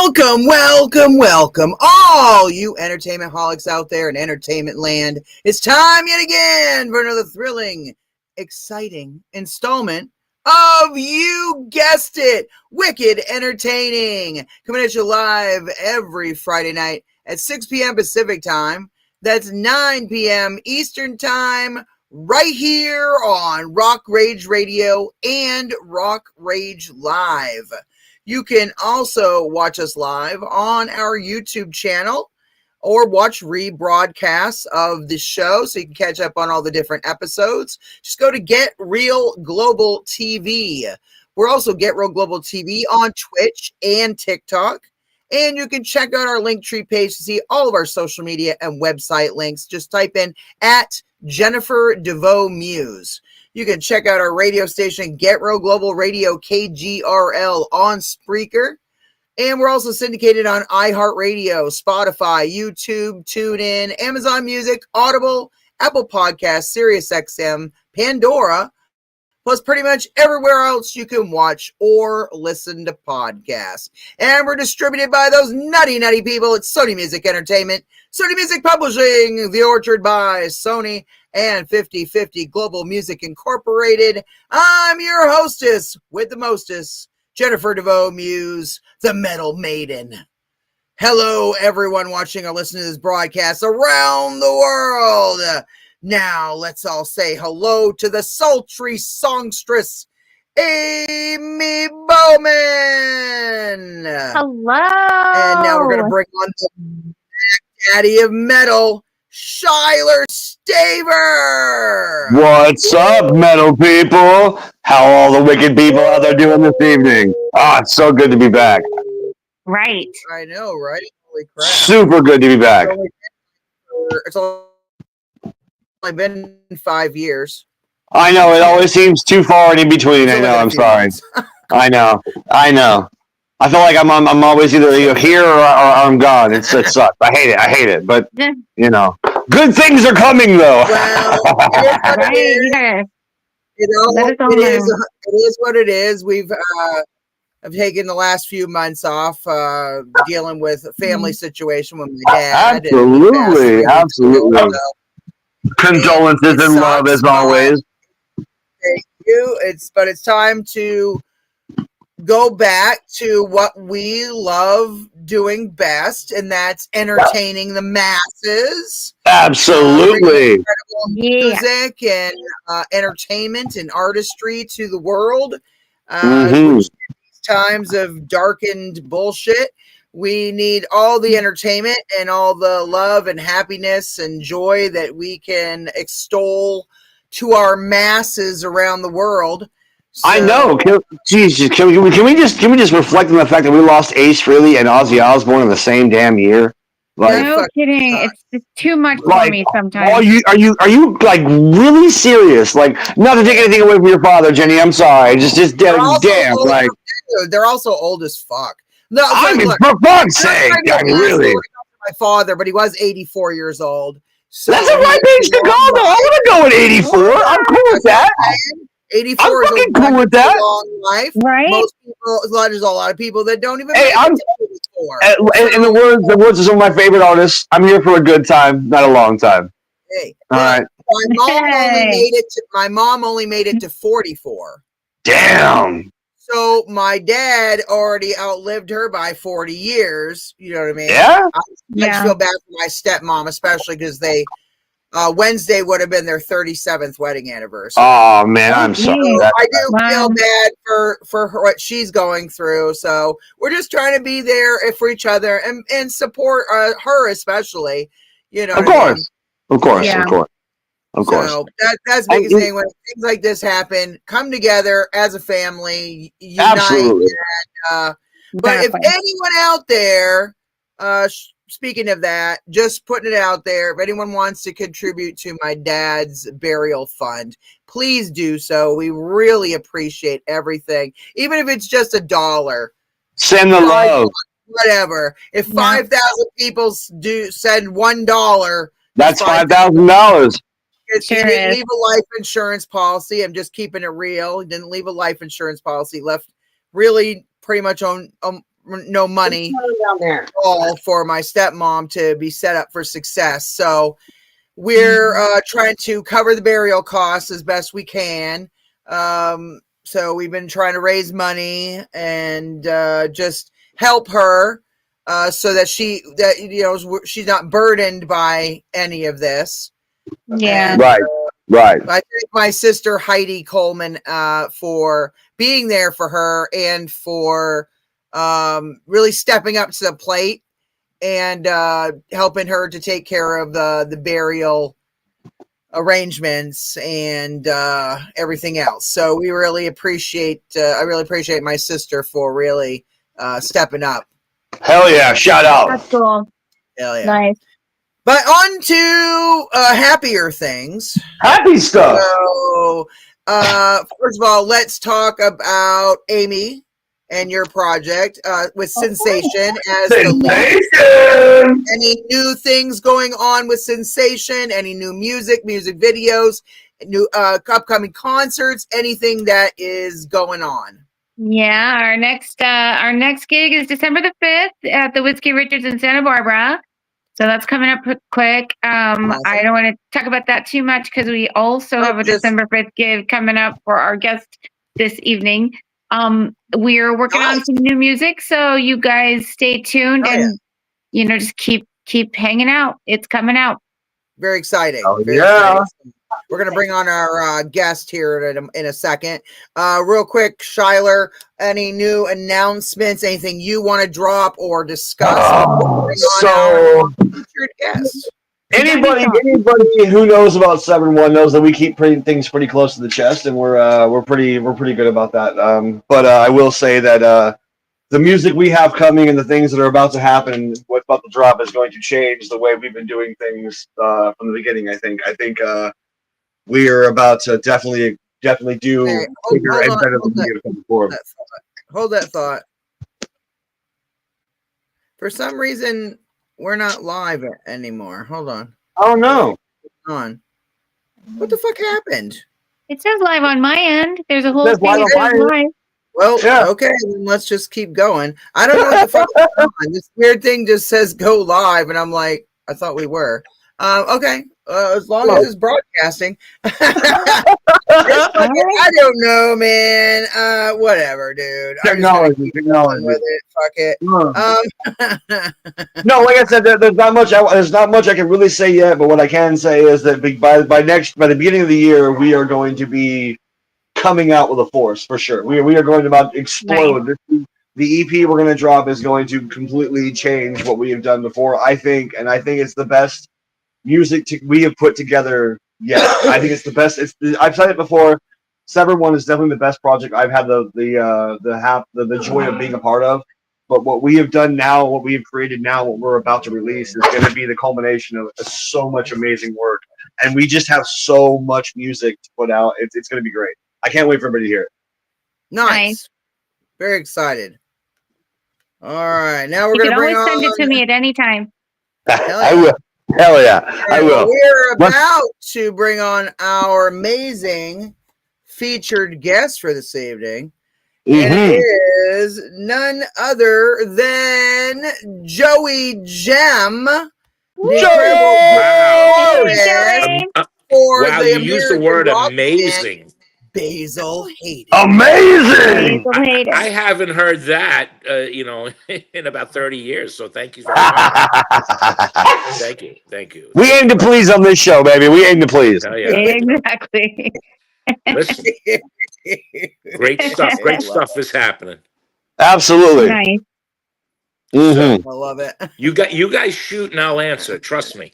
Welcome, all you entertainment holics out there in entertainment land. It's time yet again for another thrilling, exciting installment of, you guessed it, Wicked Entertaining. Coming at you live every Friday night at 6 p.m. Pacific time. That's 9 p.m. Eastern time, right here on Rock Rage Radio and Rock Rage Live. You can also watch us live on our YouTube channel or watch rebroadcasts of the show so you can catch up on all the different episodes. Just go to Get Real Global TV. We're also Get Real Global TV on Twitch and TikTok. And you can check out our Linktree page to see all of our social media and website links. Just type in at Jennifer DeVoe Muse. You can check out our radio station, Get Real Global Radio, KGRL, on Spreaker. And we're also syndicated on iHeartRadio, Spotify, YouTube, TuneIn, Amazon Music, Audible, Apple Podcasts, SiriusXM, Pandora, plus pretty much everywhere else you can watch or listen to podcasts. And we're distributed by those nutty people at Sony Music Entertainment, Sony Music Publishing, The Orchard by Sony, and 50/50 Global Music Incorporated. I'm your hostess with the mostest, Jennifer DeVoe Muse, the Metal Maiden. Hello, everyone watching or listening to this broadcast around the world. Now, let's all say hello to the sultry songstress, Amy Bowman. Hello. And now we're going to bring on the daddy of metal, Shyler Staver. What's up, metal people? How are all the wicked people out there doing this evening? It's so good to be back. Right. I know, right? Holy crap. Super good to be back. It's only been 5 years. I know, it always seems too far in between. I know, I'm sorry. I know. I feel like I'm always either here or I'm gone. It sucks. I hate it. But, you know, good things are coming, though. Well, it is what it is. I've taken the last few months off dealing with a family situation with my dad. Absolutely. So, condolences and love as always. Thank you. It's time to go back to what we love doing best, and that's entertaining the masses. Absolutely. Incredible music and entertainment and artistry to the world. These times of darkened bullshit, we need all the entertainment and all the love and happiness and joy that we can extol to our masses around the world. So, I know. Can we just reflect on the fact that we lost Ace Frehley and Ozzy Osbourne in the same damn year? Like, no kidding. It's just too much for me sometimes. Are you like really serious? Like, not to take anything away from your father, Jenny. I'm sorry. Just damn. Like, they're also old as fuck. No, I mean, for fuck's sake. I mean, really. My father, but he was 84 years old. So that's the right age to go, though. I want to go at 84. I'm cool with that. 84 is a cool with that. Long life. Right? Most people, there's a lot of people that don't even. Hey, in the words of some of my favorite artists, I'm here for a good time, not a long time. Hey, all right. My mom only made it to 44. Damn. So my dad already outlived her by 40 years. You know what I mean? Yeah. I feel bad for my stepmom, especially because Wednesday would have been their 37th wedding anniversary. Oh man, I'm sorry. I do feel bad for her, what she's going through. So we're just trying to be there for each other and support her, especially. You know, of course. So that's the biggest thing when things like this happen. Come together as a family, unite. Absolutely. But if anyone out there, speaking of that, just putting it out there, if anyone wants to contribute to my dad's burial fund, please do so. We really appreciate everything, even if it's just $1. Send the love. Whatever. If 5,000 people do send $1, that's $5,000. He didn't leave a life insurance policy. I'm just keeping it real. He didn't leave a life insurance policy. Left really pretty much on no money all for my stepmom to be set up for success. So we're trying to cover the burial costs as best we can. So we've been trying to raise money and just help her so that she's not burdened by any of this. Yeah. And, right. I thank my sister Heidi Coleman for being there for her and for really stepping up to the plate and helping her to take care of the burial arrangements and everything else. So we really appreciate I really appreciate my sister for really stepping up. Hell yeah, shout out. That's cool. Hell yeah. Nice. But on to happier things. Happy stuff. So first of all, let's talk about Amy and your project with Sensation as the lead. Any new things going on with Sensation? Any new music videos, new upcoming concerts, anything that is going on? Yeah, our next gig is December the 5th at the Whiskey Richards in Santa Barbara. So that's coming up quick. Awesome. I don't want to talk about that too much because we also have a December 5th gig coming up for our guest this evening. We're working on some new music, so you guys stay tuned and just keep hanging out. It's coming out. Very exciting. Very exciting. We're gonna bring on our guest here in a second. Real quick, Shyler, any new announcements? Anything you want to drop or discuss? So, featured guest. Anybody who knows about 7-1 knows that we keep things pretty close to the chest, and we're pretty good about that. But I will say that the music we have coming and the things that are about to happen, what's about to drop, is going to change the way we've been doing things from the beginning. I think we are about to definitely do bigger and better than we have before. Hold that thought. For some reason, we're not live anymore. Hold on. Oh no. What the fuck happened? It says live on my end. There's a whole thing that says live. Well, okay, then let's just keep going. I don't know what the fuck is going on. This weird thing just says go live, and I'm like, I thought we were. Okay. As long as it's broadcasting. I don't know, man. Whatever, dude. Technology. With it. Fuck it. No, like I said, there's not much I can really say yet. But what I can say is that by the beginning of the year, we are going to be coming out with a force for sure. We are going to explode. Nice. The EP we're going to drop is going to completely change what we have done before. I think it's the best music we have put together yet. I think it's the best. I've said it before. 7-1 is definitely the best project I've had the joy of being a part of. But what we have done now, what we have created now, what we're about to release is going to be the culmination of so much amazing work. And we just have so much music to put out. It's going to be great. I can't wait for everybody to hear it. Nice. Very excited. All right, now we're going to bring on. You can always send it to me at any time. I will. Hell yeah, I will. We're about to bring on our amazing featured guest for this evening. And it is none other than Joey Jem. Wow, you used the word amazing. Basyl Hayden. Amazing. I haven't heard that, in about 30 years. So thank you very much. Thank you. We aim to please on this show, baby. We aim to please. Oh, yeah. Exactly. Listen, great stuff is happening. Absolutely. Nice. Mm-hmm. I love it. You guys shoot and I'll answer. Trust me.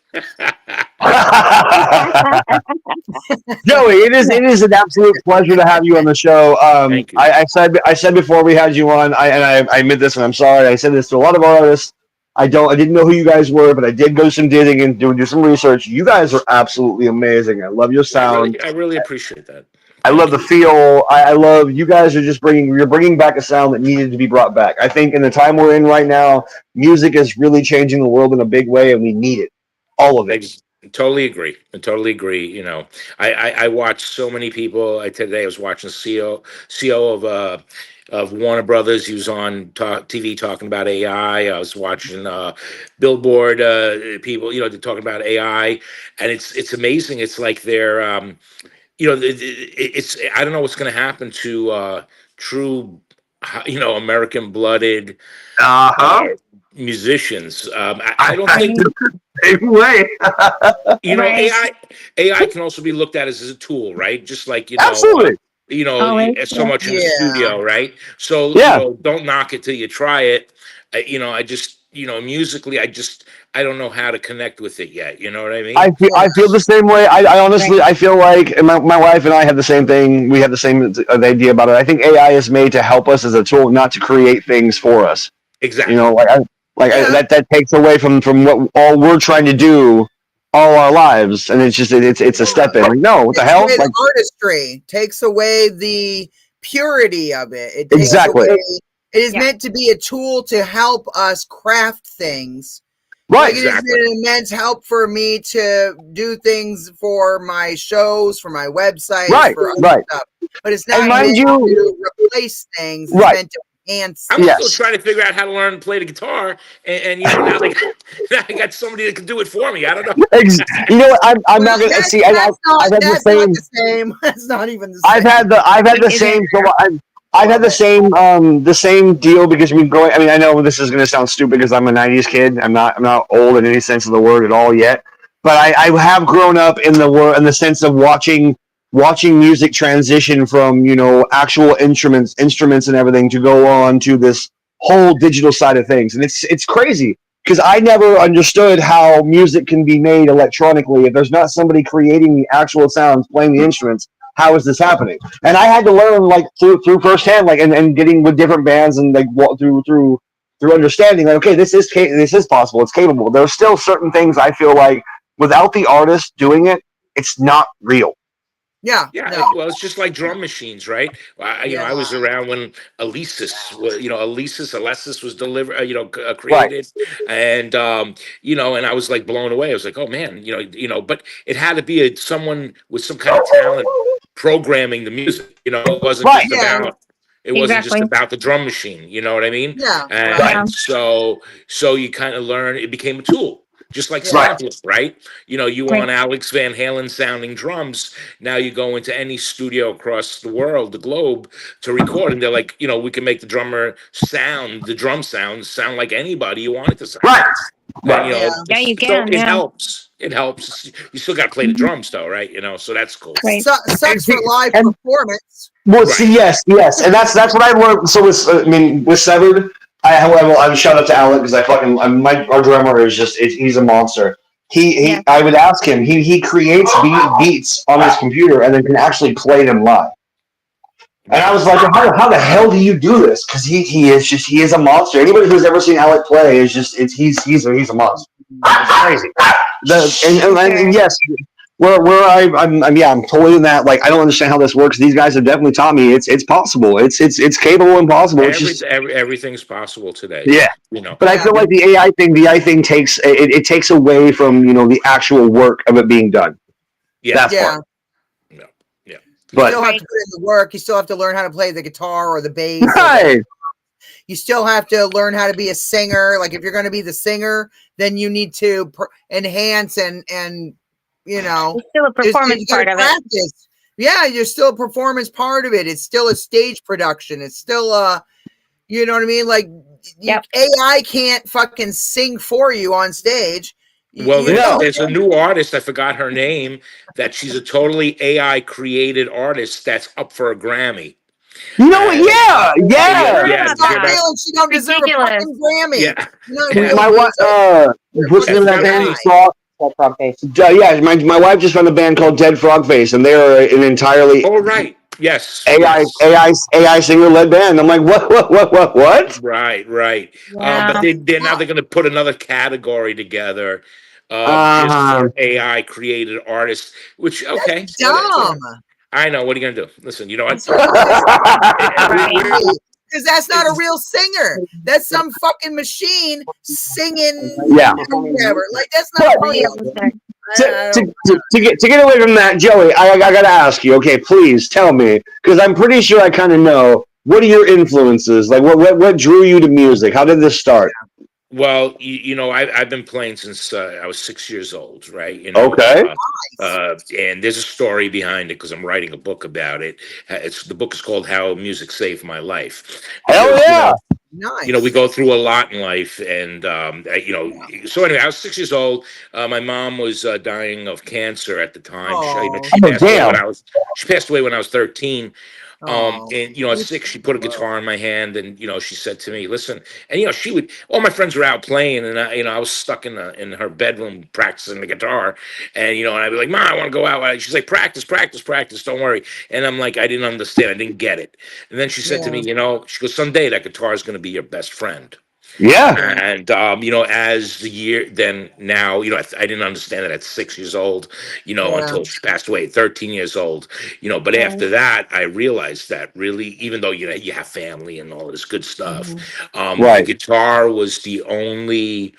Joey, it is an absolute pleasure to have you on the show. Thank you. I said before we had you on, I admit this, and I'm sorry. I said this to a lot of artists. I didn't know who you guys were, but I did go some digging and do some research. You guys are absolutely amazing. I love your sound. I really appreciate that. I love the feel. I love you guys are just bringing back a sound that needed to be brought back. I think in the time we're in right now, music is really changing the world in a big way, and we need it. All of it. Totally agree. I totally agree. I watch so many people. Today I was watching CEO of Warner Brothers. He was on TV talking about AI. I was watching Billboard people. They're talking about AI, and it's amazing. It's like they're it's I don't know what's going to happen to true American blooded uh, musicians. I don't think. Same way. Right. AI can also be looked at as a tool, right? Just like Absolutely. Always. so much in the studio, right? So Yeah. don't knock it till you try it. I just musically, I don't know how to connect with it yet. You know what I mean? I feel the same way. I honestly, I feel like and my wife and I have the same thing. We have the same idea about it. I think AI is made to help us as a tool, not to create things for us. Exactly. That takes away from what all we're trying to do all our lives, and it's a step in. Like, no, what the hell? The artistry takes away the purity of it. It takes Exactly. away, it is meant to be a tool to help us craft things. Right. Like, it has been an immense help for me to do things for my shows, for my website, for other stuff. But it's not meant to replace things. It's meant to enhance. I'm still trying to figure out how to learn to play the guitar, and now I got somebody that can do it for me. I don't know. You know what? I'm not gonna see. I've had the same. That's not even the same. I've had the same. So I've had the same deal because we go. I mean, I know this is going to sound stupid because I'm a '90s kid. I'm not old in any sense of the word at all yet. But I have grown up in the sense of watching music transition from actual instruments and everything to go on to this whole digital side of things, and it's crazy because I never understood how music can be made electronically if there's not somebody creating the actual sounds, playing the instruments. How is this happening? And I had to learn through firsthand, and getting with different bands and through understanding okay, this is possible, it's capable. There's still certain things I feel like without the artist doing it, it's not real. Yeah. Well, it's just like drum machines, right? I was around when Alesis was delivered, created, and and I was like blown away. I was like, oh man, but it had to be someone with some kind of talent programming the music. It wasn't just about. It wasn't just about the drum machine. You know what I mean? Yeah. And so you kind of learn. It became a tool. Just like sampling, right? You want Alex Van Halen sounding drums. Now you go into any studio across the world, the globe, to record, and they're like, we can make the drum sound like anybody you want it to sound. Right. And, you can. It helps. It helps. You still got to play the drums, though, right? So that's cool. Right. Sucks for live performance. Well, see, yes, and that's what I learned. So with Severed. I shout out to Alec because our drummer is he's a monster. I would ask him. He creates beats on his computer and then can actually play them live. And I was like, how the hell do you do this? Because he is a monster. Anybody who's ever seen Alec play is he's a monster. It's crazy. And yes. I'm totally in that. Like, I don't understand how this works. These guys have definitely taught me it's possible. It's capable and possible. Everything's possible today. Yeah, But I feel like the AI thing takes takes away from the actual work of it being done. Yeah, that's part. Yeah. You still have to put in the work. You still have to learn how to play the guitar or the bass. Right. You still have to learn how to be a singer. Like, if you're going to be the singer, then you need to enhance and it's still a performance part of it. Yeah, you're still a performance part of it. It's still a stage production. It's still you know what I mean? Like, AI can't fucking sing for you on stage. Well, there's a new artist. I forgot her name. That she's a totally AI created artist that's up for a Grammy. You know what? Yeah. She don't deserve a fucking Grammy. Yeah. What's the name of that band? Dead Frog Face. My wife just found a band called Dead Frog Face, and they are an entirely yes AI singer led band. I'm like, what? Right. Yeah. But they're going to put another category together. Just for AI created artists, which okay, dumb. I know. What are you gonna do? Listen, you know what? because that's not a real singer. That's some fucking machine singing. Yeah. Whatever. Like that's not real. To get away from that, Joey, I gotta ask you. Okay, please tell me, because I'm pretty sure I kind of know. What are your influences? Like, what drew you to music? How did this start? Well, I've been playing since I was 6 years old, right? Okay. And there's a story behind it because I'm writing a book about it. The book is called "How Music Saved My Life." Hell yeah! Nice. We go through a lot in life, and So anyway, I was 6 years old. My mom was dying of cancer at the time. She passed away when I was 13. And at 6, she put a guitar in my hand, and she said to me, "Listen." And she would. All my friends were out playing, and I was stuck in her bedroom practicing the guitar, and and I'd be like, "Mom, I want to go out." She's like, "Practice, practice, practice. Don't worry." And I'm like, I didn't understand. I didn't get it. And then she said to me, she goes, "Someday that guitar is going to be your best friend." Yeah. And as the year then now, I didn't understand it at 6 years old, until she passed away at 13 years old, but after that, I realized that really, even though you have family and all this good stuff, the guitar was the only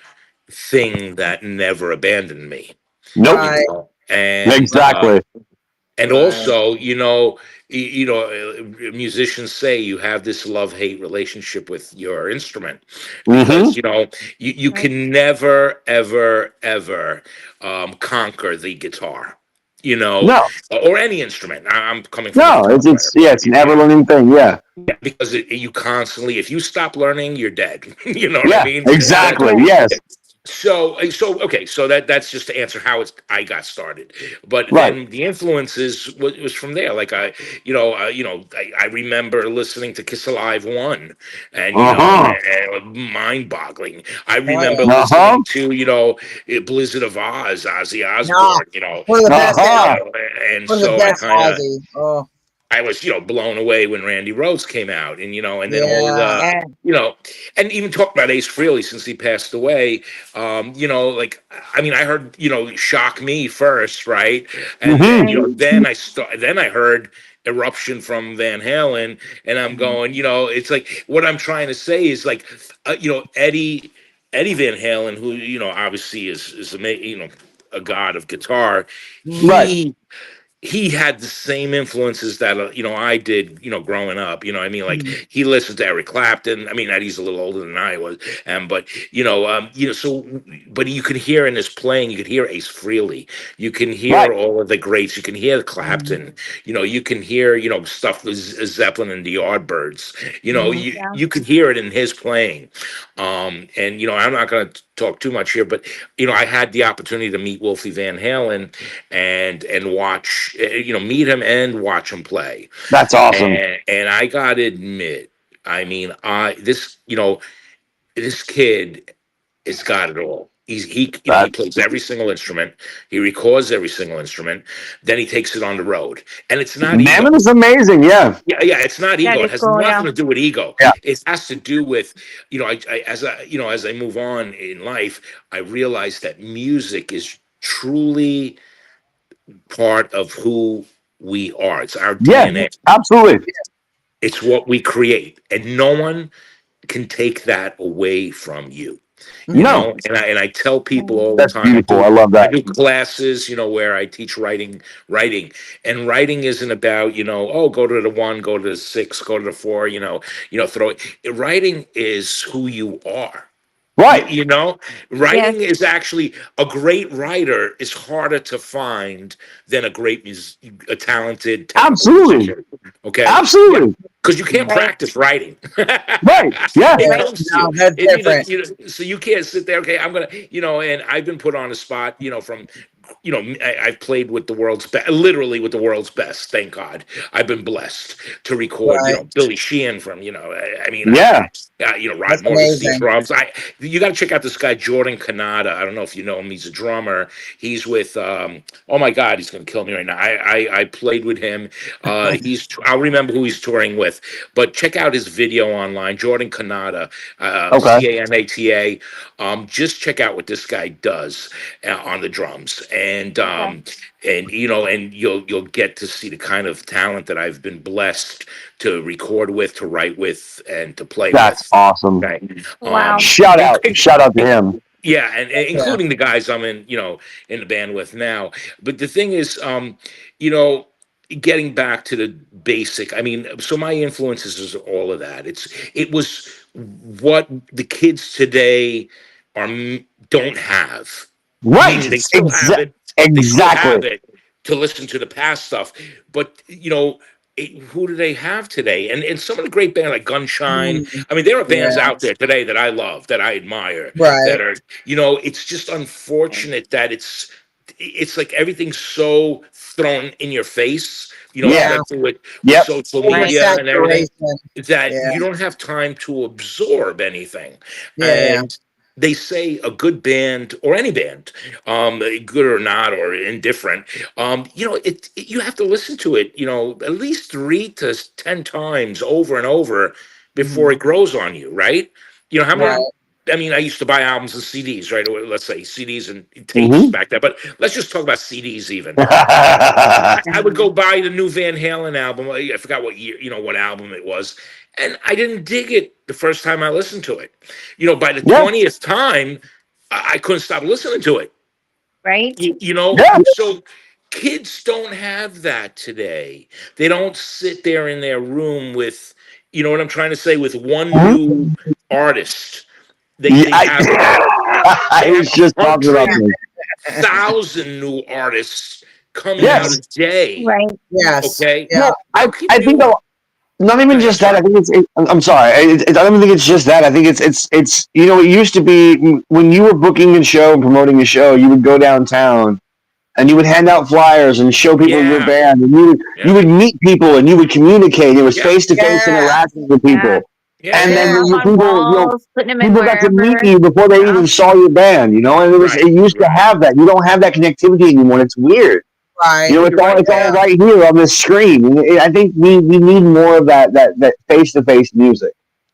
thing that never abandoned me. Nope. And exactly. And also, musicians say you have this love-hate relationship with your instrument because you can never, ever, ever conquer the guitar, No. or any instrument. I'm coming from No. It's an ever-learning thing. Yeah. Because you constantly, if you stop learning, you're dead. You know what I mean? Exactly. Yes. So okay, so that's just to answer how I got started, but then the influences was from there. Like I remember listening to Kiss Alive 1, and mind-boggling. I remember listening to Blizzard of Oz, Ozzy Osbourne. One of the best. And so I was, blown away when Randy Rhoads came out, and and then all of the, and even talk about Ace Frehley since he passed away. I heard, Shock Me first, right, and then I heard Eruption from Van Halen, and I'm going, it's like what I'm trying to say is like, Eddie Van Halen, who obviously is a god of guitar, he had the same influences that I did growing up. He listened to Eric Clapton. He's a little older than I was, but but you could hear in his playing, you could hear Ace Frehley, you can hear all of the greats, you can hear Clapton, you can hear stuff with Zeppelin and the Yardbirds. You could hear it in his playing. I'm not going to talk too much here, but I had the opportunity to meet Wolfie Van Halen and watch, meet him and watch him play. That's awesome. And I gotta admit, this kid has got it all. He plays every single instrument. He records every single instrument. Then he takes it on the road, and it's not ego. Man, it's amazing. Yeah. It's not ego. It has nothing to do with ego. Yeah. It has to do with as I move on in life, I realize that music is truly part of who we are. It's our DNA. Yeah, absolutely. It's what we create, and no one can take that away from you. No. And I tell people all the time. Beautiful. I love that. I do classes, where I teach writing, and writing isn't about, go to the 1, go to the 6, go to the 4, throw it. Writing is who you are. Right. Writing is actually, a great writer is harder to find than a talented. Absolutely. Musician. Okay. Absolutely. Because you can't practice writing. Right. Yeah. That's different. So you can't sit there. Okay, I'm gonna, and I've been put on a spot, from. I've played with the world's best, literally with the world's best. Thank God, I've been blessed to record. Billy Sheehan from. Rod Morgan drums. You got to check out this guy Jordan Kanata. I don't know if you know him. He's a drummer. He's with. Oh my God, he's gonna kill me right now. I played with him. I'll remember who he's touring with. But check out his video online, Jordan Kanata, Canata. Just check out what this guy does on the drums. And and and you'll get to see the kind of talent that I've been blessed to record with, to write with, and to play That's with. awesome. Right. Wow. Shout out to him. Yeah, and including the guys I'm in the band with now. But the thing is, getting back to the basic. I mean, so my influences is all of that. It was what the kids today are don't have. Right. Meaning they still have it. They still have Exactly. it to listen to the past stuff. But who do they have today? And some of the great bands like Gunshine. I mean, there are bands Yeah. out there today that I love, that I admire, Right. that are it's just unfortunate that it's like everything's so thrown in your face. Yeah. Especially with social media and everything, that Yeah. you don't have time to absorb anything. Yeah. And they say a good band, or any band, good or not or indifferent, you have to listen to it, at least 3 to 10 times over and over before it grows on you, right? How many? Right. I mean, I used to buy albums and CDs, right? Or let's say CDs and tapes back then, but let's just talk about CDs even. I would go buy the new Van Halen album. I forgot what year, what album it was. And I didn't dig it the first time I listened to it. By the 20th time, I couldn't stop listening to it. Right. So kids don't have that today. They don't sit there in their room with, what I'm trying to say, with one new artist. They have I was just talking about this. 100,000 new artists coming out a day. Right. Yes. Okay. Yeah. I think not even just that. I think I'm sorry. I don't even think it's just that. I think it's it used to be when you were booking a show and promoting a show, you would go downtown and you would hand out flyers and show people your band, and you would meet people and you would communicate. It was face to face interaction with people. And then people got to meet you before they even saw your band, and it used to have that. You don't have that connectivity anymore. It's weird. Right. It's all right here on the screen. I think we need more of that face to face music,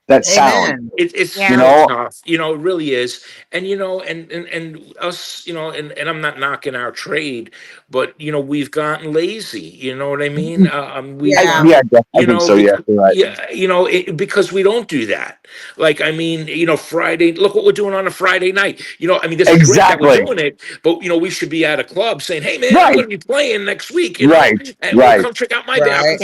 that sound. It's so tough. It really is. And and us, and I'm not knocking our trade, but we've gotten lazy. You know what I mean? I think so. Yeah, right. Yeah, because we don't do that. Like, I mean, Friday. Look what we're doing on a Friday night. I mean, this is great that we're doing it, but we should be at a club saying, "Hey, man, I'm going to be playing next week." And come check out my band.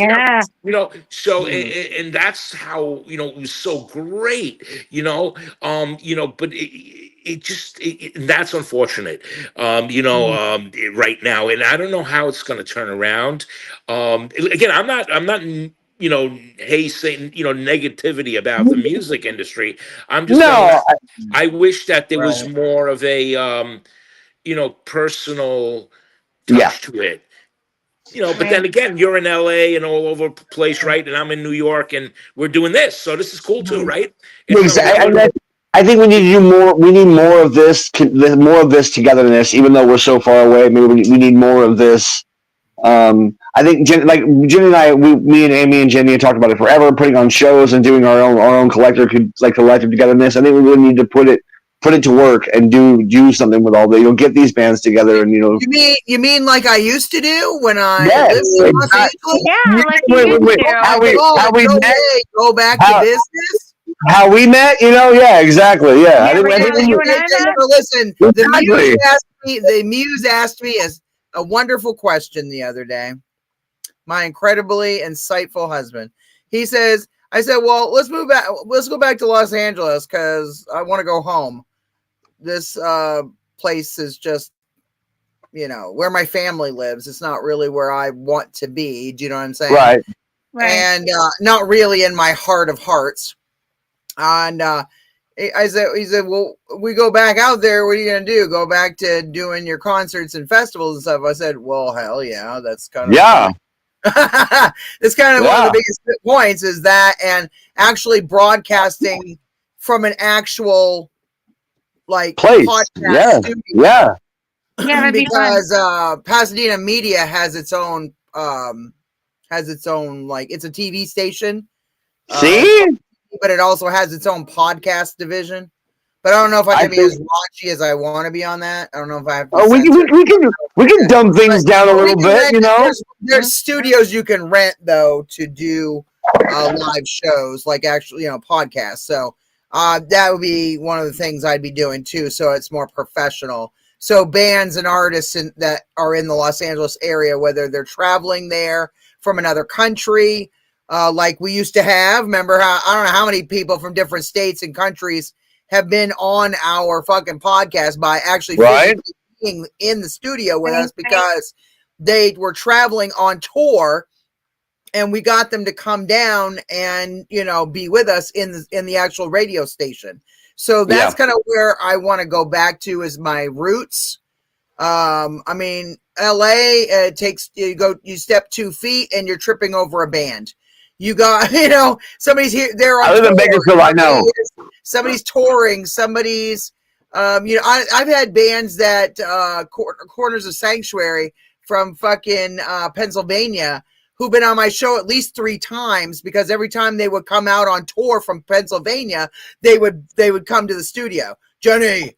So and that's how it was so great, but it just that's unfortunate, right now, and I don't know how it's going to turn around. Again, I'm not saying negativity about the music industry. I'm just saying I wish that there was more of a personal touch to it. But then again, you're in LA and all over the place, right? And I'm in New York, and we're doing this, so this is cool too, right? I think we need to do more. We need more of this togetherness, even though we're so far away. Maybe we need more of this. I think Jenny and I, me and Amy and Jenny have talked about it forever, putting on shows and doing our own collective togetherness. I think we really need to put it to work and do something with all the get these bands together and You mean like I used to do when I lived in Los Angeles? Yeah, like you used to. How we met? Go back to business. How we met? Yeah, exactly. Yeah, I think listen. The Muse asked me a wonderful question the other day. My incredibly insightful husband. He says, I said, well, let's move back. Let's go back to Los Angeles because I want to go home. This place is just, where my family lives. It's not really where I want to be. Do you know what I'm saying? Right. And not really in my heart of hearts. And he said, well, we go back out there. What are you going to do? Go back to doing your concerts and festivals and stuff. I said, well, hell yeah. That's kind of it's kind of one of the biggest points is that, and actually broadcasting from an actual place. Podcast studio. Yeah. Because Pasadena Media has its own it's a TV station. See? But it also has its own podcast division. But I don't know if I can be as raunchy as I want to be on that. I don't know if I have to. Oh, we can dumb things down a little bit, you know. There's studios you can rent though to do live shows, like actually, podcasts. So that would be one of the things I'd be doing too. So it's more professional. So bands and artists that are in the Los Angeles area, whether they're traveling there from another country, like we used to have. Remember how I don't know how many people from different states and countries have been on our fucking podcast by actually being in the studio with us because they were traveling on tour, and we got them to come down and be with us in the actual radio station. So that's kind of where I want to go back to is my roots. I mean, LA takes you step 2 feet and you're tripping over a band. You got, somebody's here. They're on. I live in Bakersfield. I know. Somebody's touring. Somebody's, I've had bands that Corners of Sanctuary from fucking Pennsylvania who've been on my show at least 3 times because every time they would come out on tour from Pennsylvania, they would come to the studio. Jenny,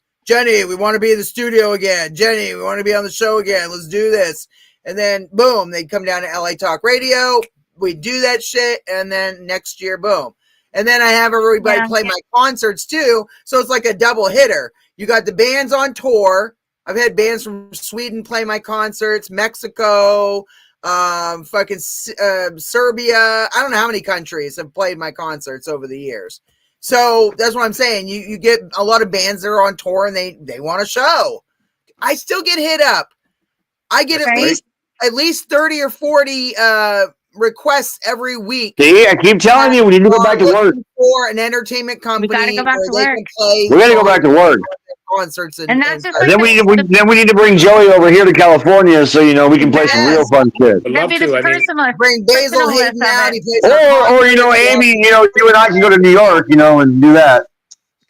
we want to be in the studio again. Jenny, we want to be on the show again. Let's do this. And then boom, they'd come down to LA Talk Radio. We do that shit, and then next year, boom. And then I have everybody play my concerts too, so it's like a double hitter. You got the bands on tour. I've had bands from Sweden play my concerts, Mexico, fucking Serbia. I don't know how many countries have played my concerts over the years. So that's what I'm saying. You get a lot of bands that are on tour, and they want a show. I still get hit up. I get at least 30 or 40 requests every week. See, I keep telling you, we need to go back to work. For an entertainment company, we gotta go back to work. We gotta go back to work. Concerts and that's then we need to bring Joey over here to California so we can play some real fun shit. That'd be the personal. Bring Basyl Hayden out. Or Amy, you and I can go to New York, and do that.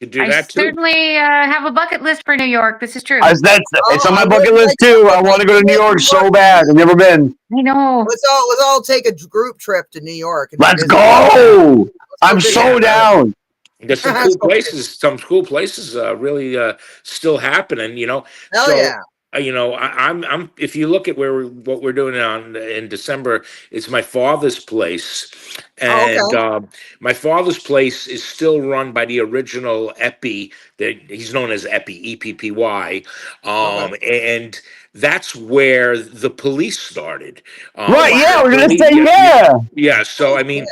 I certainly have a bucket list for New York. This is true. It's on my bucket list too. I want to go to New York so bad. I've never been. I know. Let's all take a group trip to New York. Let's go! I'm so down. There's some cool places. Some cool places really still happening. Hell yeah. I'm. If you look at what we're doing in December, it's my father's place, and my father's place is still run by the original Eppy. That he's known as Eppy, EPPY, and that's where the police started. Right? Yeah, we're gonna say yeah. So I mean,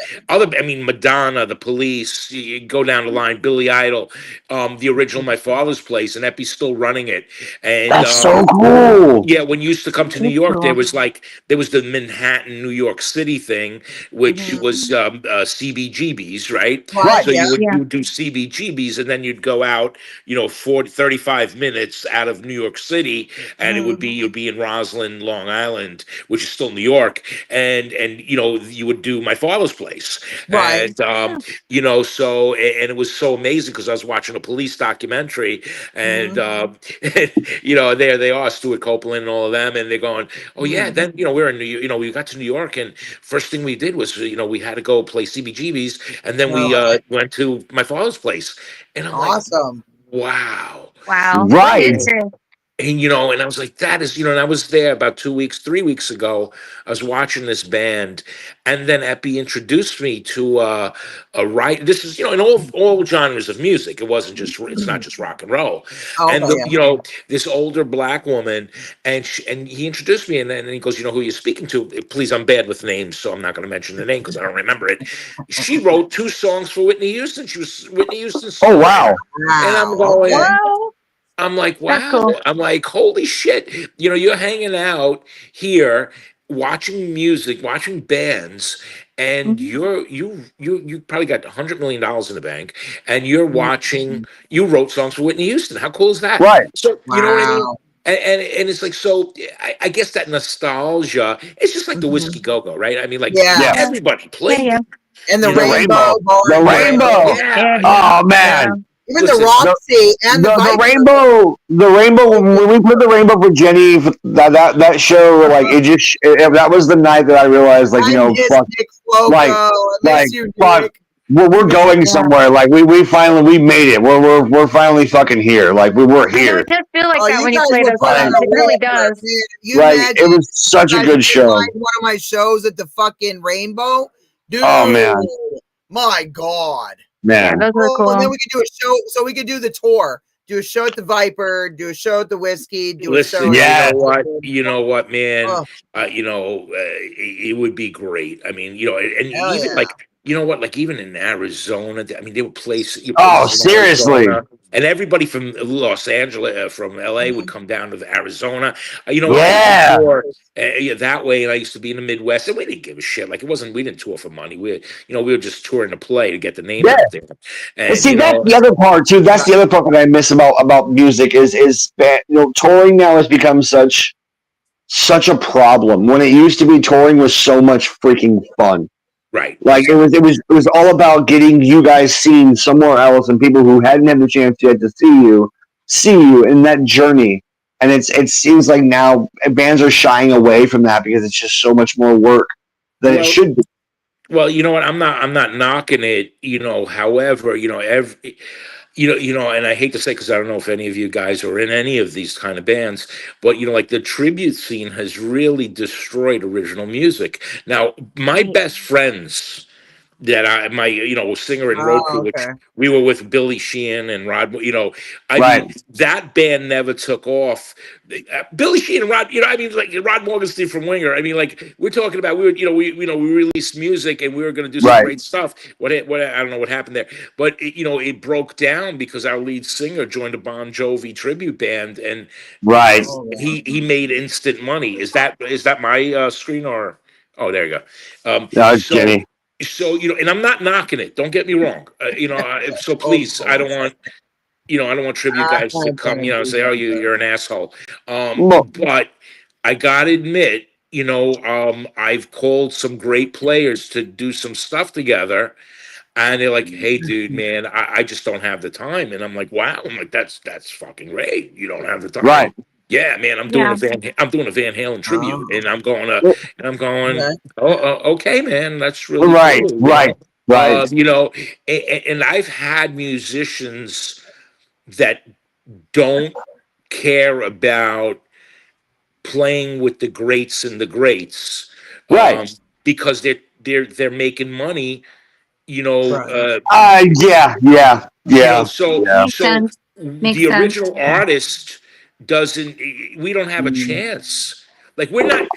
Madonna, the Police. You go down the line, Billy Idol, the original My Father's Place, and Eppy's still running it. And that's so cool. Yeah, when you used to come to New York, there was the Manhattan, New York City thing, which was CBGBs, right? Right. So you would do CBGBs, and then you'd go out, 35 minutes out of New York City, and you'd be in Roslyn, Long Island, which is still New York, and you would do My Father's Place, right? And so and it was so amazing because I was watching a police documentary, and there they are, Stuart Copeland and all of them, and they're going, oh yeah, then we're in New York, we got to New York, and first thing we did was we had to go play CBGBs, and then we went to My Father's Place, and I'm awesome. Like, wow, right. And and I was like, that is, and I was there about 3 weeks ago. I was watching this band, and then Eppy introduced me to a this is, in all genres of music. It wasn't just, it's not just rock and roll. This older black woman, and he introduced me, and then he goes, who you're speaking to? Please, I'm bad with names, so I'm not going to mention the name because I don't remember it. She wrote 2 songs for Whitney Houston. She was Whitney Houston's song. Oh wow! And I'm going. Wow. I'm like, wow. Cool. I'm like, holy shit. You're hanging out here, watching music, watching bands, and you probably got $100 million in the bank, and you're watching, you wrote songs for Whitney Houston. How cool is that? Right. So, you know what I mean? And it's like, so I guess that nostalgia, it's just like the Whiskey Go-Go, right? I mean, like everybody played. Yeah. And the rainbow. The rainbow. Yeah. Oh, man. Even the Roxy and the rainbow. The rainbow. When we put the rainbow for Jenny, that show, like that was the night that I realized, fuck, Nick Floco, fuck. we're going somewhere. Like we finally made it. We're finally fucking here. Like we're I know here. it does feel like that you when you guys play were those putting songs. on a It really wrapper, does. man. You Like imagine it was such a guys good show. one of my shows at the fucking Rainbow, dude. Oh man, my God, Yeah, man. those were cool. And then we could do a show. So we could do the tour. Do a show at the Viper. Do a show at the Whiskey. Do a show. Listen, Yeah. you know what, man. Oh, It would be great. I mean, and hell even yeah. like, you know what, like even in Arizona, I mean, they would places Oh, in seriously. Arizona, and everybody from Los Angeles, from LA, would come down to Arizona. You know, Yeah. that way. And I used to be in the Midwest, and we didn't give a shit. Like it wasn't. We didn't tour for money. We were just touring to play to get the name out there. And see, that's the other part too. That's the other part that I miss about music is that touring now has become such a problem. When it used to be, touring was so much freaking fun. Right. Like it was all about getting you guys seen somewhere else, and people who hadn't had the chance yet to see you in that journey. And it seems like now bands are shying away from that because it's just so much more work than it should be. Well, you know what? I'm not knocking it. However, and I hate to say, because I don't know if any of you guys are in any of these kind of bands, but like the tribute scene has really destroyed original music. Now, my best friends that my singer and road crew, which we were with Billy Sheehan and Rod, I mean, that band never took off. Billy Sheehan and Rod, I mean, like Rod Morgenstein from Winger. I mean, like we're talking about, we released music and we were going to do some great stuff. What I don't know what happened there, but it broke down because our lead singer joined a Bon Jovi tribute band, and he made instant money. Is that my screen, or there you go. Jenny. So, and I'm not knocking it. Don't get me wrong. So please, I don't want tribute guys to come, and say, "Oh, you're an asshole." But I gotta admit, I've called some great players to do some stuff together, and they're like, "Hey, dude, man, I just don't have the time." And I'm like, "Wow!" I'm like, "That's fucking great. You don't have the time." Right. Yeah, man, I'm doing a Van Halen tribute, and I'm going. Oh, okay, man, that's really cool, right. And I've had musicians that don't care about playing with the greats and the greats, because they're making money, Yeah. So the original artist we don't have a chance. Like we're not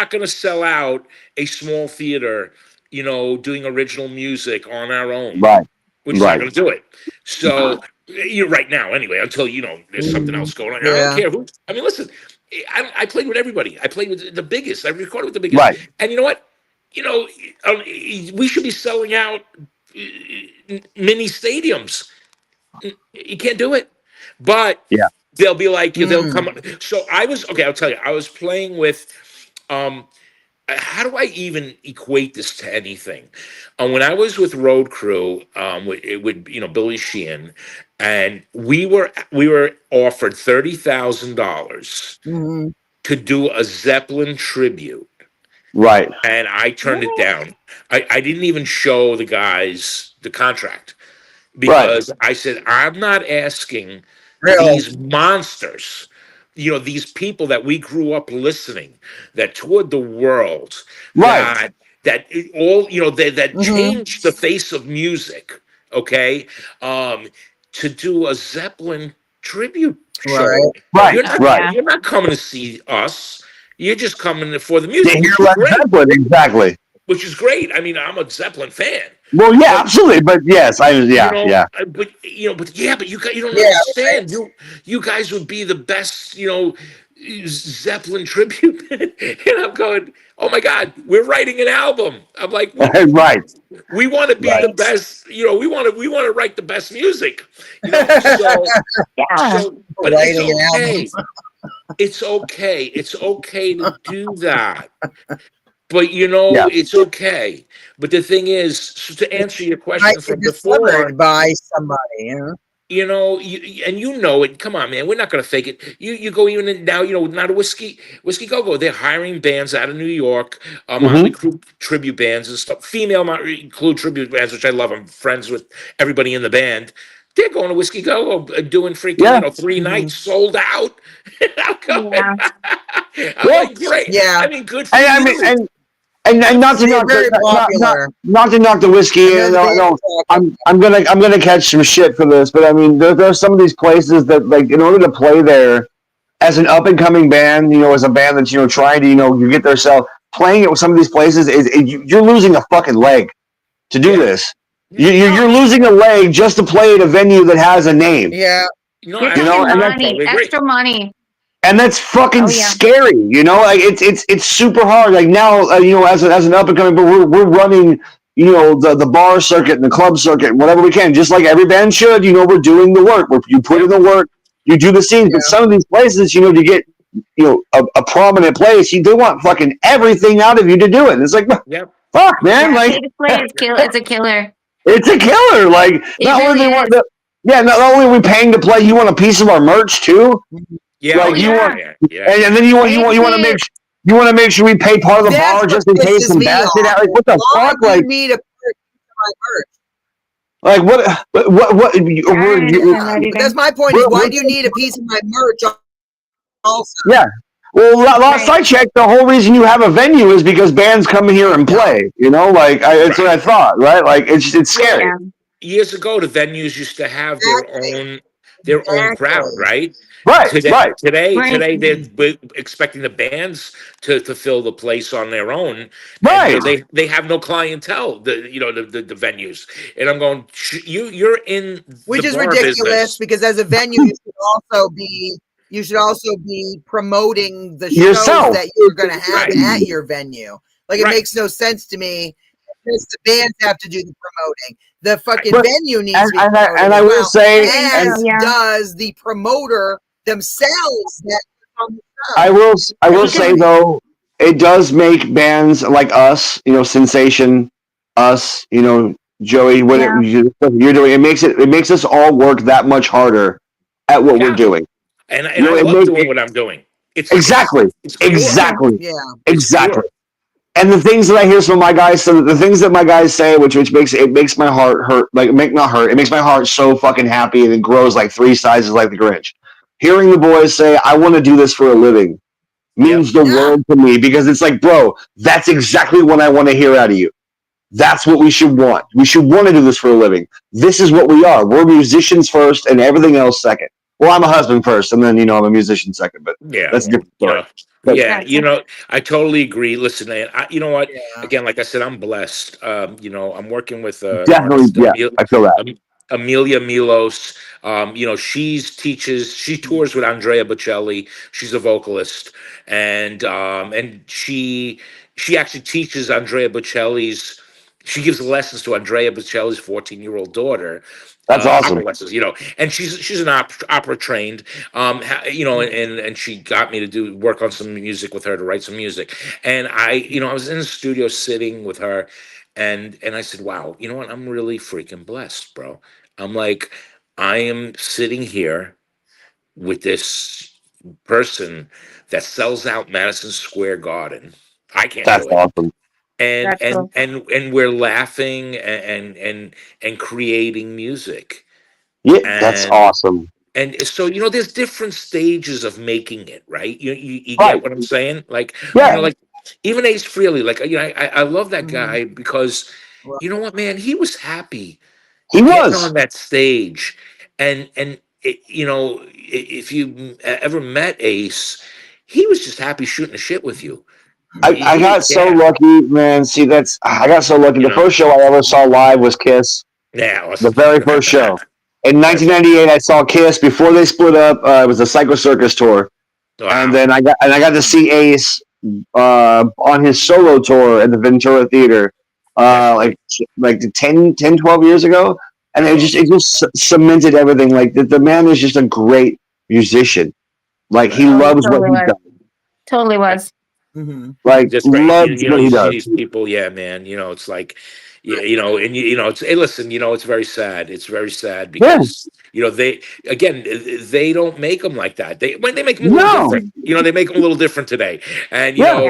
going to sell out a small theater, doing original music on our own. Right. We're just not going to do it. So right now, anyway, until there's something else going on. I don't care who. I mean, listen, I played with everybody. I played with the biggest. I recorded with the biggest. Right. And you know what? We should be selling out mini stadiums. You can't do it, but they'll be like, they'll come. So I'll tell you, I was playing with, how do I even equate this to anything? When I was with Road Crew, with Billy Sheehan, and we were offered $30,000 to do a Zeppelin tribute. Right. And I turned it down. I didn't even show the guys the contract, because I said, I'm not asking these monsters, these people that we grew up listening, that toured the world, that changed the face of music, okay, to do a Zeppelin tribute show. You're not coming to see us. You're just coming for the music. Zeppelin, exactly. Which is great. I mean, I'm a Zeppelin fan. Well, yeah, absolutely. But yes, But you don't understand. You guys would be the best, Zeppelin tribute. And I'm going, oh my God, we're writing an album. I'm like, we want to be the best. We want to write the best music. But it's okay. It's okay. It's okay to do that. But it's okay. But the thing is, to answer your question from before, by somebody, You know, and you know it. Come on, man. We're not going to fake it. You go even now. You know, now the whiskey go go. They're hiring bands out of New York, Motley Crue tribute bands and stuff. Female Motley Crue tribute bands, which I love. I'm friends with everybody in the band. They're going to Whiskey Go Go, doing freaking 3 nights sold out. I'm going. I'm like, great. Yeah. I mean, good for I you. mean, and not to They're knock very popular. not to knock the whiskey. No, I'm gonna catch some shit for this, but I mean, there's some of these places that, like, in order to play there as an up and coming band, as a band that's trying to you get their self playing it with some of these places you're losing a fucking leg to do this. You're losing a leg just to play at a venue that has a name. Yeah. No, money, extra money. And that's fucking scary, Like it's super hard. Like now, as an up and coming, but we're running, the bar circuit and the club circuit, whatever we can, just like every band should. We're doing the work. You put in the work, you do the scenes. But some of these places, to get a prominent place, they want fucking everything out of you to do it. It's like, fuck, man, like it's a killer. It's a killer. Like not only not only are we paying to play, you want a piece of our merch too. Yeah, like and then you want to make sure we pay part of the bar just in case some bad shit out. Like what the fuck? Like you need a merch. Like what? That's my point. Is why do you need a piece of my merch? Also, yeah. Well, last I checked, the whole reason you have a venue is because bands come here and play. That's what I thought, right? Like it's scary. Yeah. Years ago, the venues used to have their own crowd, right? Right. Today, they're expecting the bands to fill the place on their own. Right. They have no clientele. The venues, and I'm going. You're in, which is bar ridiculous business. Because as a venue, you should also be promoting the shows yourself that you're going to have at your venue. Like it makes no sense to me. Because the bands have to do the promoting. The fucking venue needs to be promoted. And I will say, does the promoter themselves. I will say though, it does make bands like us, Sensation, us, Joey, what you're doing. It makes us all work that much harder at what we're doing. And I love doing what I'm doing. It's exactly. Yeah. Exactly. And the things that I hear from my guys, so the things that my guys say, which makes my heart hurt, like not hurt, it makes my heart so fucking happy, and it grows like 3 sizes like the Grinch. Hearing the boys say, "I want to do this for a living," means the world to me, because it's like, bro, that's exactly what I want to hear out of you. That's what we should want. We should want to do this for a living. This is what we are. We're musicians first, and everything else second. Well, I'm a husband first, and then I'm a musician second. But that's a different story. I totally agree. Listen, man, you know what? Again, like I said, I'm blessed. I'm working with definitely. I feel that. Amelia Milos. She tours with Andrea Bocelli. She's a vocalist, and she actually teaches Andrea Bocelli's. She gives lessons to Andrea Bocelli's 14-year-old daughter. That's awesome. Lessons, and she's an opera trained, and she got me to work on some music with her, to write some music. And I was in the studio sitting with her, and I said, wow, you know what? I'm really freaking blessed, bro. I'm like, I am sitting here with this person that sells out Madison Square Garden. I can't do it. That's awesome. And we're laughing and creating music. Yeah, that's awesome. And so there's different stages of making it, right? You get what I'm saying? Like like even Ace Frehley, like I love that guy because you know what, man, he was happy. He was on that stage, and if you ever met Ace, he was just happy shooting the shit with you. I got so lucky, man. See, I got so lucky. The first show I ever saw live was Kiss. Yeah, the very first show. In 1998, I saw Kiss before they split up. It was a Psycho Circus tour, and then I got to see Ace on his solo tour at the Ventura Theater, like 12 years ago, and it just cemented everything. Like the man is just a great musician. Like he loves what he does. Totally was. Mm-hmm. Like just loves what he does. These people, yeah, man. It's like Yeah, it's hey, listen, it's very sad. It's very sad because they don't make them like that. They make them a little No. different. They make them a little different today. And Yeah.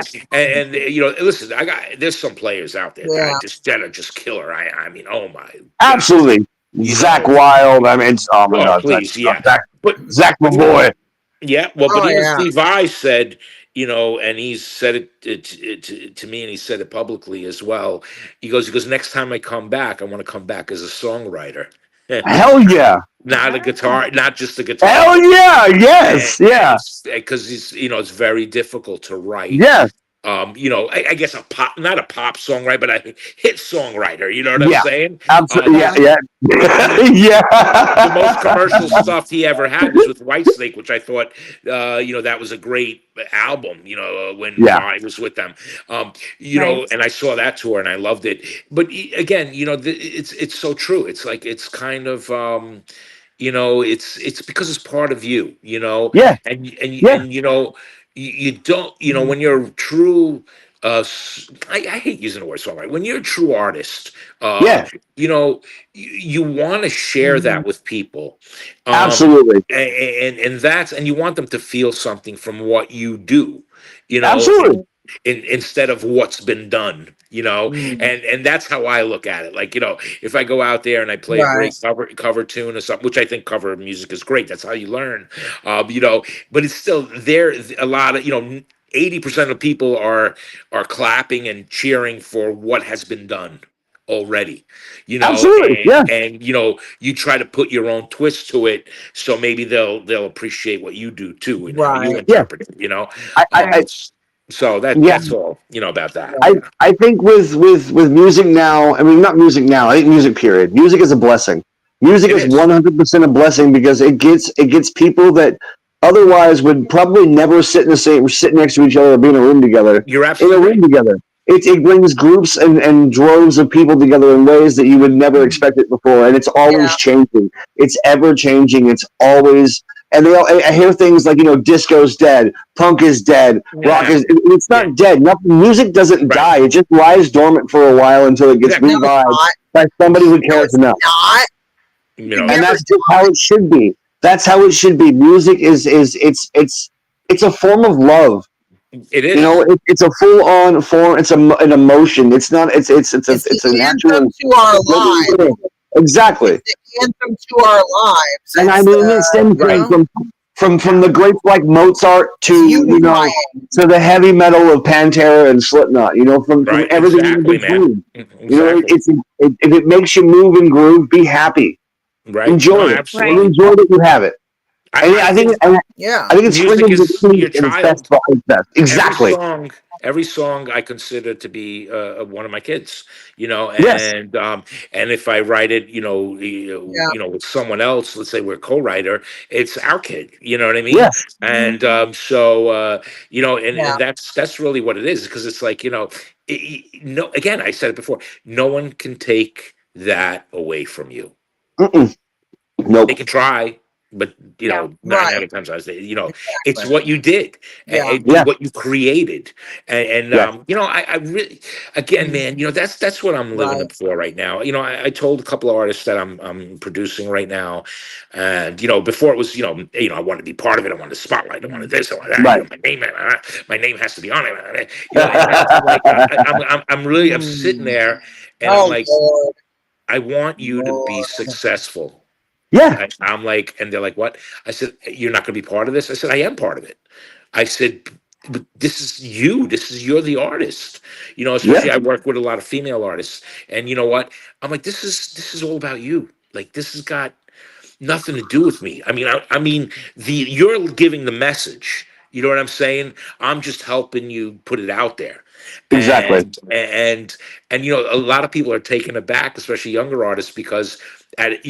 listen, there's some players out there that are just killer. I mean, oh my God. Absolutely. Zach Wilde. I mean, oh my God. Please, yeah. Zach, my boy. Yeah, well, but even Steve Vai said, and he's said it to me, and he said it publicly as well. He goes, next time I come back, I want to come back as a songwriter. Hell yeah. Not a guitar, not just a guitar. Hell yeah. Yes. Yeah. Because it's very difficult to write. Yeah. I guess not a pop songwriter, but a hit songwriter. You know what I'm saying? Absolutely. Yeah. The most commercial stuff he ever had was with Whitesnake, which I thought, that was a great album. When I was with them, and I saw that tour and I loved it. But again, it's so true. It's like it's kind of. It's because it's part of you. Yeah. And you don't, when you're a true, I hate using the word songwriter. When you're a true artist, you want to share that with people. Absolutely. And you want them to feel something from what you do, Absolutely. Instead of what's been done, and that's how I look at it. Like, if I go out there and I play a great cover tune or something, which I think cover music is great. That's how you learn, but it's still there. A lot of, 80% of people are clapping and cheering for what has been done already, Absolutely. and you try to put your own twist to it, so maybe they'll appreciate what you do too, and how you interpret it, So that's all about that. I think with music now, I mean, not music now, I think music period. Music is a blessing. Music is 100% a blessing because it gets people that otherwise would probably never sit next to each other or be in a room together. You're absolutely in a room together. It brings groups and droves of people together in ways that you would never expect it before, and it's always changing. It's ever changing. It's always. And I hear things like, disco's dead, punk is dead, rock is. It's not dead. Music doesn't die. It just lies dormant for a while until it gets revived by somebody who cares enough. And that's just how it should be. That's how it should be. Music is it's a form of love. It is. It's a full-on form. It's an emotion. It's not. It's a natural to our lives. Exactly. It's the anthem to our lives. And I mean, it stems from the greats like Mozart to to the heavy metal of Pantera and Slipknot. From everything in between. Exactly. If it makes you move and groove, be happy. Right. Enjoy it. Absolutely. Enjoy that you have it. I think it's music is your child. Exactly. Every song I consider to be one of my kids, and if I write it, with someone else, let's say we're a co-writer, it's our kid, you know what I mean? Yes. And and that's really what it is, because it's like, again, I said it before, no one can take that away from you. Nope. They can try. But 9 out of 10 times, it's what you did, and what you created, and I really, again, man, that's what I'm living up for right now. I told a couple of artists that I'm producing right now, and before it was, I wanted to be part of it. I wanted the spotlight. I wanted this. I wanted that. My name has to be on it. I'm sitting there, and I'm like, Lord. I want you to be successful. Yeah. I'm like, and they're like, what? I said, you're not going to be part of this? I said, I am part of it. I said, but this is you. You're the artist. Especially I work with a lot of female artists. And you know what? I'm like, this is all about you. Like, this has got nothing to do with me. I mean, you're giving the message. You know what I'm saying? I'm just helping you put it out there. Exactly. And a lot of people are taken aback, especially younger artists, because it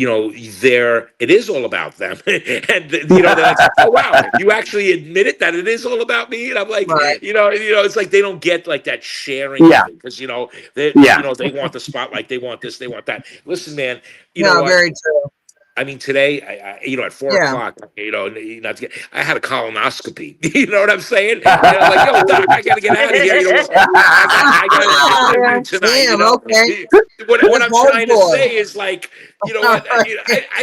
is all about them. And they're like, oh wow, you actually admitted that it is all about me. And I'm like, it's like they don't get like that sharing, because they want the spotlight, they want this, they want that. Listen, man, very true. I mean, today, at 4 o'clock, I had a colonoscopy. You know what I'm saying? Like, yo, doc, I gotta get out of here. I got an interview tonight. Damn, okay. What I'm trying to hardcore. say is like, you know what? I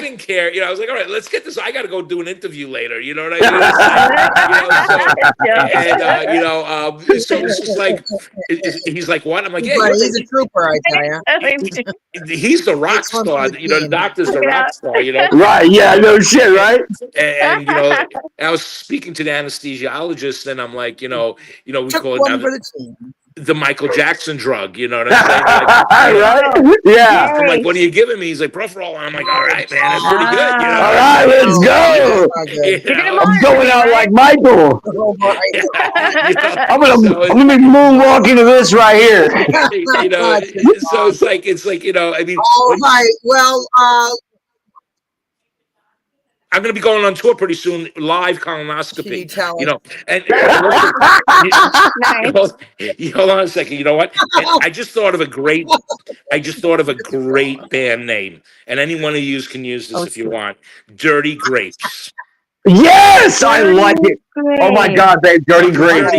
didn't care. I was like, all right, let's get this. I got to go do an interview later. You know what I mean? So it's just like, he's like, what? I'm like, yeah, he's a trooper, I tell you. He's the rock star. The doctor's the rock star. Right? Yeah, no shit, right? And I was speaking to the anesthesiologist, and I'm like, we call it now the Michael Jackson drug. You know what I'm saying? Like, right? Yeah. I'm like, what are you giving me? He's like, Propofol. I'm like, all right, man, that's pretty good. All right, let's go. I'm going out like Michael. I'm gonna be moonwalking to this right here. So it's like I mean. All right. Well, I'm going to be going on tour pretty soon, live colonoscopy. And hold on a second. You know what? And I just thought of a great band name, and any one of you can use this if you want. Dirty Grapes. Yes, I like it. Oh my God, Dirty Grapes.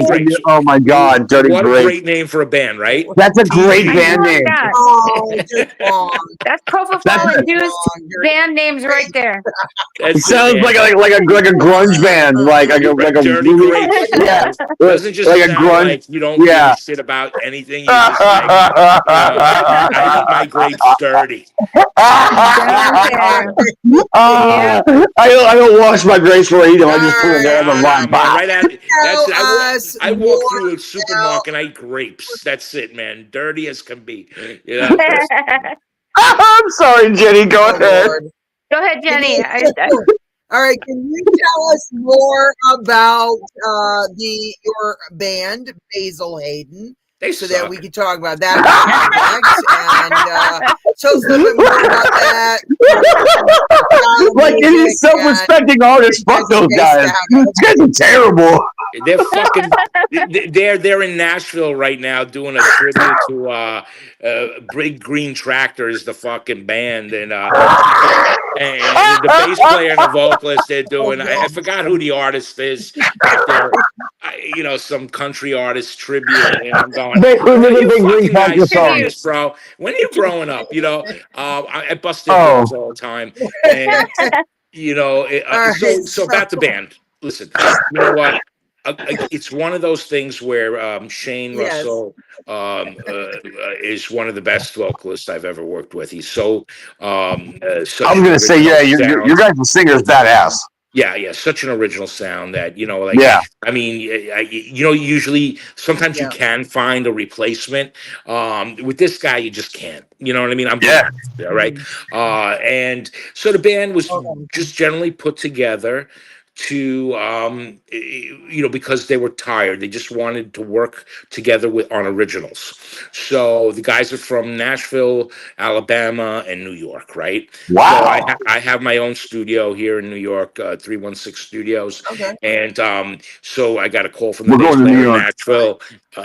Oh my God, Dirty Grapes. What a great name for a band, right? That's a great band name. That's Propofol-induced band names right there. It sounds like a grunge band, like a Dirty Grapes. Yeah, doesn't just like sound a grunge. Like you don't give a shit about anything. You just like, I eat my grapes dirty. I don't wash my grapes before I eat them. I just put them there in the line. I walk through a supermarket and I eat grapes. That's it, man. Dirty as can be. I'm sorry, Jenny. Go ahead. Go ahead, Jenny. All right. Can you tell us more about your band, Basyl Hayden? So that we can talk about that. And tell us a little bit more about that. Like any self-respecting artist, fuck those guys. These guys are terrible. They're fucking. They're in Nashville right now doing a tribute to Big Green Tractor is the fucking band, and the bass player and the vocalist. They're doing. I forgot who the artist is. They're, some country artist tribute, and I'm going. You fucking guys serious, bro. When are you growing up? I bust their balls all the time, and so about the band. Listen, you know what? It's one of those things where Shane Russell is one of the best vocalists I've ever worked with. He's so. I'm going to say, your guys' singer is badass. Yeah, such an original sound that I mean, usually sometimes you can find a replacement. With this guy, you just can't. You know what I mean? Right. And so the band was just generally put together to because they were tired. They just wanted to work together on originals. So the guys are from Nashville, Alabama, and New York, right? Wow. So I have my own studio here in New York, 316 Studios. Okay. And so I got a call from the bass player in Nashville,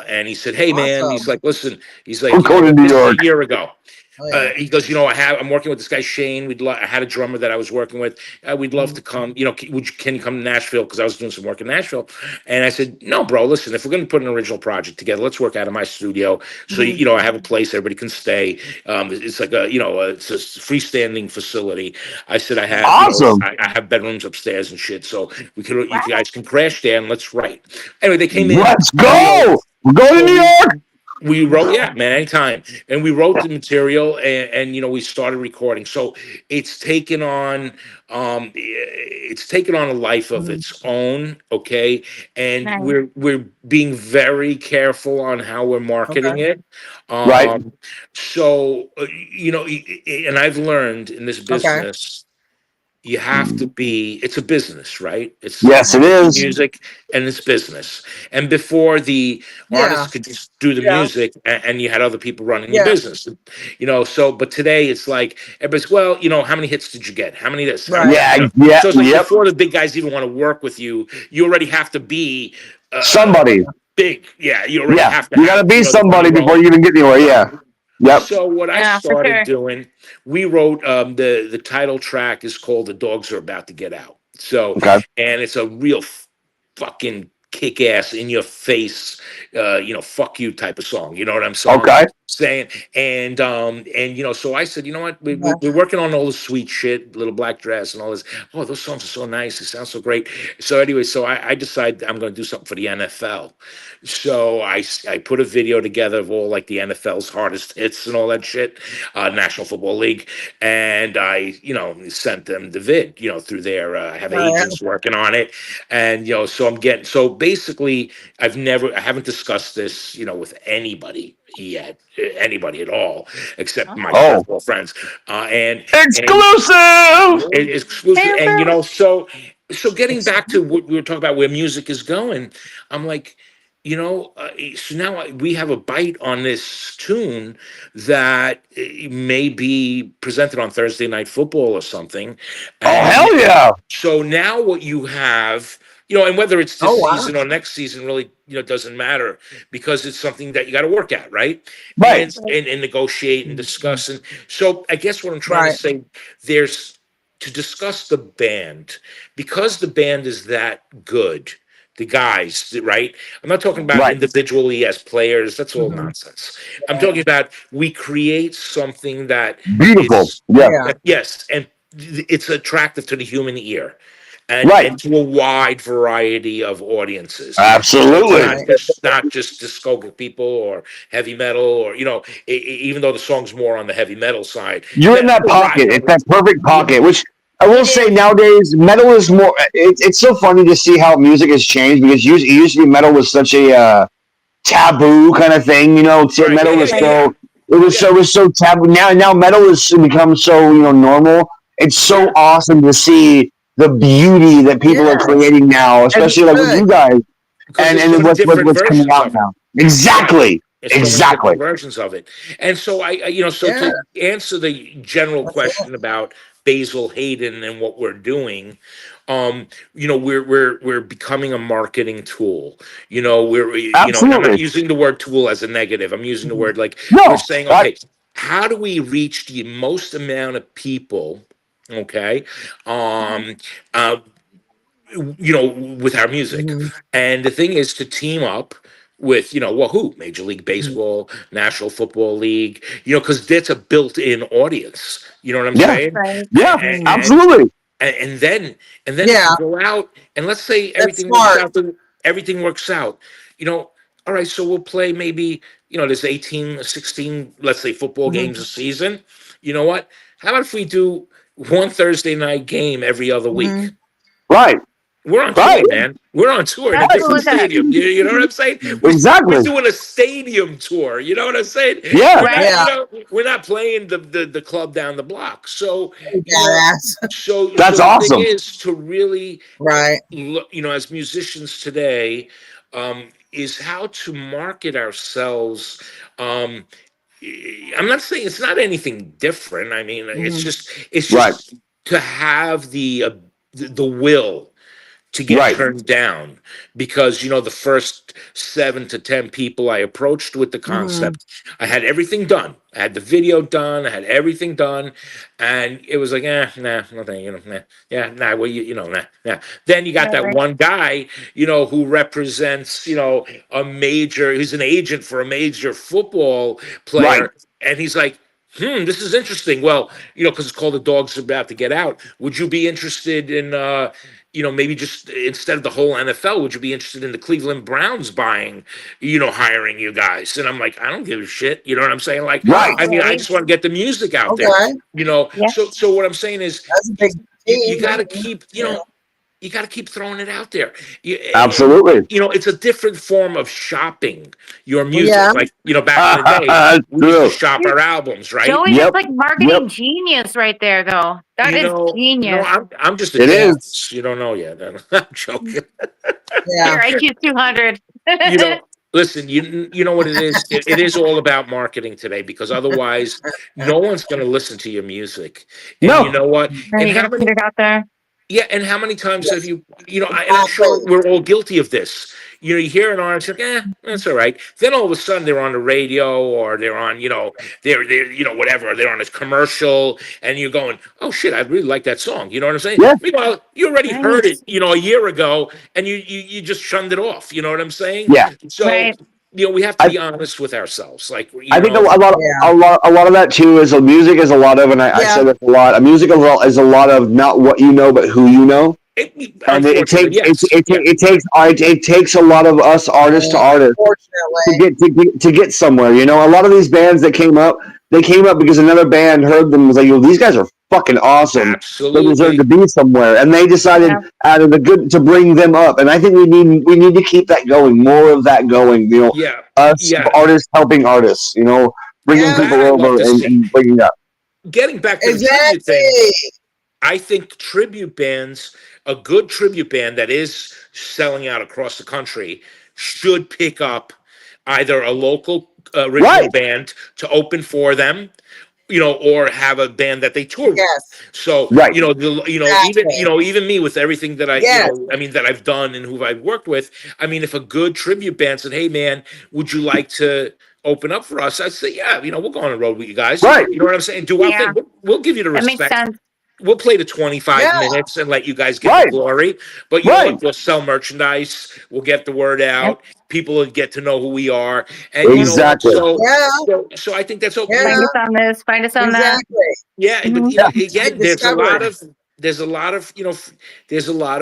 and he said, "Hey, man," he's like, "Listen," he's like, "We're going to New York a year ago." He goes, I'm working with this guy Shane. I had a drummer that I was working with. We'd love to come. Can you come to Nashville? Because I was doing some work in Nashville. And I said, no, bro. Listen, if we're going to put an original project together, let's work out of my studio. So I have a place everybody can stay. It's like it's a freestanding facility. I said I have awesome. I have bedrooms upstairs and shit. So you guys can crash there and let's write. Anyway, they came in. Let's go. We're going to New York. We wrote, anytime. And we wrote the material and we started recording. So it's taken on a life of its own, okay? And we're being very careful on how we're marketing it. Right. So and I've learned in this business, you have to be, it's a business, right? Yes, it is. Music and it's business. And before the artists could just do the music and you had other people running your business, but today it's like, everybody's, how many hits did you get? How many this? Right. So it's like before the big guys even want to work with you, you already have to be somebody big. Yeah. You already have to. You got to be somebody before you even get anywhere. Yeah. Yep. So what I Yeah, for started sure. doing, we wrote the title track is called "The Dogs Are About to Get Out." So, Okay. and it's a real fucking kick ass in your face, fuck you type of song. You know what I'm Okay. saying? And so I said, you know what, we're working on all the sweet shit, Little Black Dress and all this. Oh, those songs are so nice. They sound so great. So anyway, so I decided I'm going to do something for the NFL. So I put a video together of all like the NFL's hardest hits and all that shit, National Football League, and I sent them the vid through their have agents working on it, and so I'm getting so basically I haven't discussed this with anybody yet, anybody at all except my football friends, and Exclusive. it's exclusive, and so getting back to what we were talking about, where music is going, I'm like, so now we have a bite on this tune that may be presented on Thursday Night Football or something. Oh, And hell yeah. so now what you have, and whether it's this season or next season really, doesn't matter, because it's something that you got to work at, right? Right. And negotiate and discuss. And so I guess what I'm trying to say, there's to discuss the band, because the band is that good. The guys, right? I'm not talking about Right. individually as players. That's all nonsense. I'm talking about we create something that Beautiful. is Yeah. yes, and it's attractive to the human ear, Right. and to a wide variety of audiences. Absolutely. Not just disco people or heavy metal, or even though the song's more on the heavy metal side. You're in that pocket. It's that perfect pocket, which I will say nowadays, metal is more. It's so funny to see how music has changed, because usually metal was such a taboo kind of thing. Metal was so it was so taboo. Now metal has become so normal. It's so awesome to see the beauty that people are creating now, especially like with you guys, and what's coming out now. Exactly. There's so many different versions of it. And so to answer the general question about Basyl Hayden and what we're doing, we're becoming a marketing tool. I'm not using the word tool as a negative. I'm using the word like we're saying, okay, how do we reach the most amount of people? Okay. With our music. And the thing is to team up with, who? Major League Baseball, National Football League, because that's a built-in audience. You know what I'm saying? Right. Absolutely. And then if you go out and let's say everything works out, all right, so we'll play maybe, there's 18, 16, let's say football games a season. You know what? How about if we do one Thursday night game every other week? Right. We're on tour, man. We're on tour in a different stadium. You know what I'm saying? Exactly. We're doing a stadium tour. You know what I'm saying? Yeah. We're not playing the club down the block. So, so that's awesome. The thing is to really, as musicians today, is how to market ourselves. I'm not saying it's not anything different. I mean, it's just to have the will to get turned down, because the first 7 to 10 people I approached with the concept, I had everything done. I had the video done. I had everything done, and it was like, nah, nothing. Nah. Then you got that one guy, who represents, a major. He's an agent for a major football player, and he's like, this is interesting. Well, because it's called The Dogs Are About to Get Out. Would you be interested in? Maybe just instead of the whole NFL, would you be interested in the Cleveland Browns buying, hiring you guys? And I'm like, I don't give a shit. You know what I'm saying? Like, I mean, I just want to get the music out there. So what I'm saying is, you got to keep, you got to keep throwing it out there. Absolutely. It's a different form of shopping your music. Like, back in the day, we used to shop our albums, right? Joey is like marketing genius right there, though. That is genius. I'm just a genius. You don't know yet. I'm joking. Your IQ 200. Listen, you know what it is? It is all about marketing today, because otherwise no one's going to listen to your music. And you know what? And you got to put it out there. Yeah, and how many times have you, and I'm sure we're all guilty of this. You hear an artist like, that's all right. Then all of a sudden they're on the radio or they're on, they're whatever. They're on a commercial, and you're going, oh shit, I really like that song. You know what I'm saying? Yeah. Meanwhile, you already Right. heard it, a year ago, and you just shunned it off. You know what I'm saying? Yeah. So. Right. We have to be honest with ourselves. Like, I think a lot of that too is music is a lot of, and I said this a lot. Music is a lot of not what you know, but who you know. And it takes a lot of us artist to artist to get somewhere. A lot of these bands that came up, they came up because another band heard them and was like, "Yo, these guys are fucking awesome. Absolutely. They deserve to be somewhere," and they decided out of the good to bring them up. And I think we need to keep that going, more of that going. Artists helping artists. Bringing people over and bringing up. Getting back to the tribute thing, I think tribute bands, a good tribute band that is selling out across the country, should pick up either a local original band to open for them, or have a band that they tour with. So, even me with everything that that I've done and who I've worked with. I mean, if a good tribute band said, "Hey, man, would you like to open up for us?" I'd say, "Yeah, we'll go on the road with you guys." Right. You know what I'm saying? Do our thing. We'll give you the respect. That makes sense. We'll play the 25 minutes and let you guys get the glory. But we'll sell merchandise. We'll get the word out. People will get to know who we are. And exactly. So I think that's okay. Find us on this. Find us on that. Yeah. But again, there's a lot of there's a lot of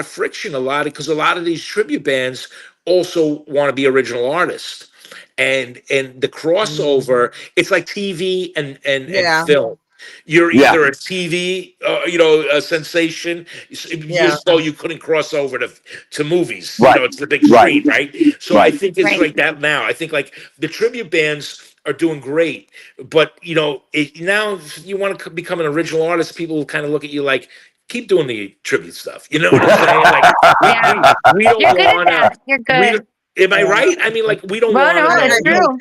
friction. Because a lot of these tribute bands also want to be original artists. And the crossover, it's like TV and film. You're either a TV, a sensation, just though you couldn't cross over to movies. Right. It's the big screen, right? So I think it's like that now. I think like the tribute bands are doing great, but now if you want to become an original artist, people will kind of look at you like, keep doing the tribute stuff. You know what I'm saying? Like, we don't You're good want at that. You're good. Am I right? I mean, like, we don't want to. It's true.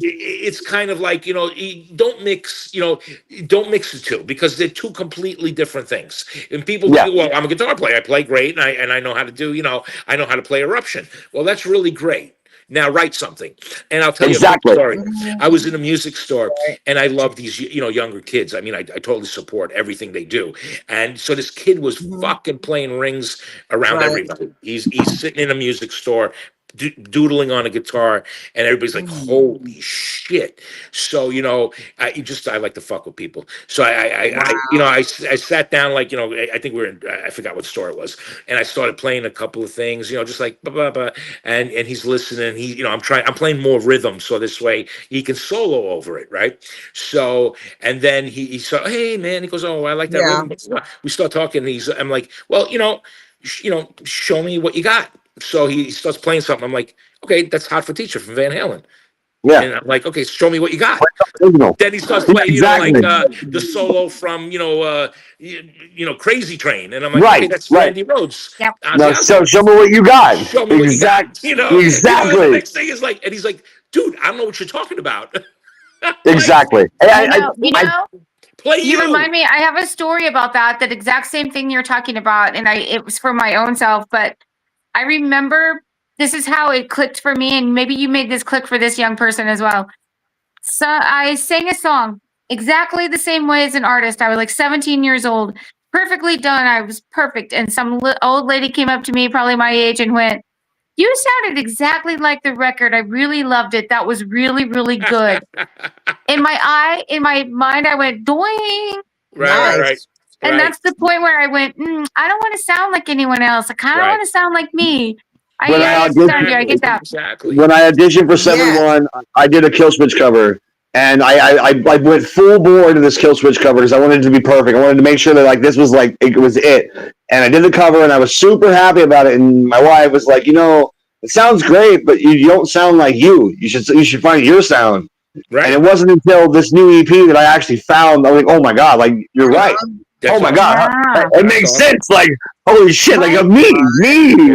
It's kind of like, don't mix the two, because they're two completely different things. And people think, well, I'm a guitar player. I play great, and I know how to do, I know how to play Eruption. Well, that's really great. Now write something. And I'll tell you a quick story. I was in a music store, and I love these, younger kids. I mean, I totally support everything they do. And so this kid was fucking playing rings around everybody. He's sitting in a music store, doodling on a guitar, and everybody's like, holy shit. So I like to fuck with people. So I sat down, like, I think I forgot what store it was, and I started playing a couple of things, just like blah, blah, blah. And he's listening. I'm playing more rhythm, so this way he can solo over it, right? So, and then he said, hey man, he goes, oh, I like that rhythm. We start talking, I'm like, well, show me what you got. So he starts playing something. I'm like, okay, that's Hot for Teacher from Van Halen. Yeah. And I'm like, okay, show me what you got. Then he starts playing, the solo from, Crazy Train. And I'm like, okay, that's Randy Rhoads. Yep. No, so show me what you got. Show me what you got. Exactly. The next thing is like, and he's like, dude, I don't know what you're talking about. Exactly. Play you remind me, I have a story about that exact same thing you're talking about. And it was for my own self, but I remember this is how it clicked for me, and maybe you made this click for this young person as well. So I sang a song exactly the same way as an artist. I was like 17 years old, perfectly done. I was perfect. And some old lady came up to me, probably my age, and went, you sounded exactly like the record. I really loved it. That was really, really good. In my mind, I went, doing. Right. And that's the point where I went, I don't want to sound like anyone else. I kind of want to sound like me. I get that. Exactly. When I auditioned for 7-1, I did a Killswitch cover. And I went full bore into this Killswitch cover because I wanted it to be perfect. I wanted to make sure that this was it was it. And I did the cover, and I was super happy about it. And my wife was like, it sounds great, but you don't sound like you. You should find your sound. Right. And it wasn't until this new EP that I actually found. I was like, oh my god, you're right. Oh my god, it makes sense. Holy shit, me.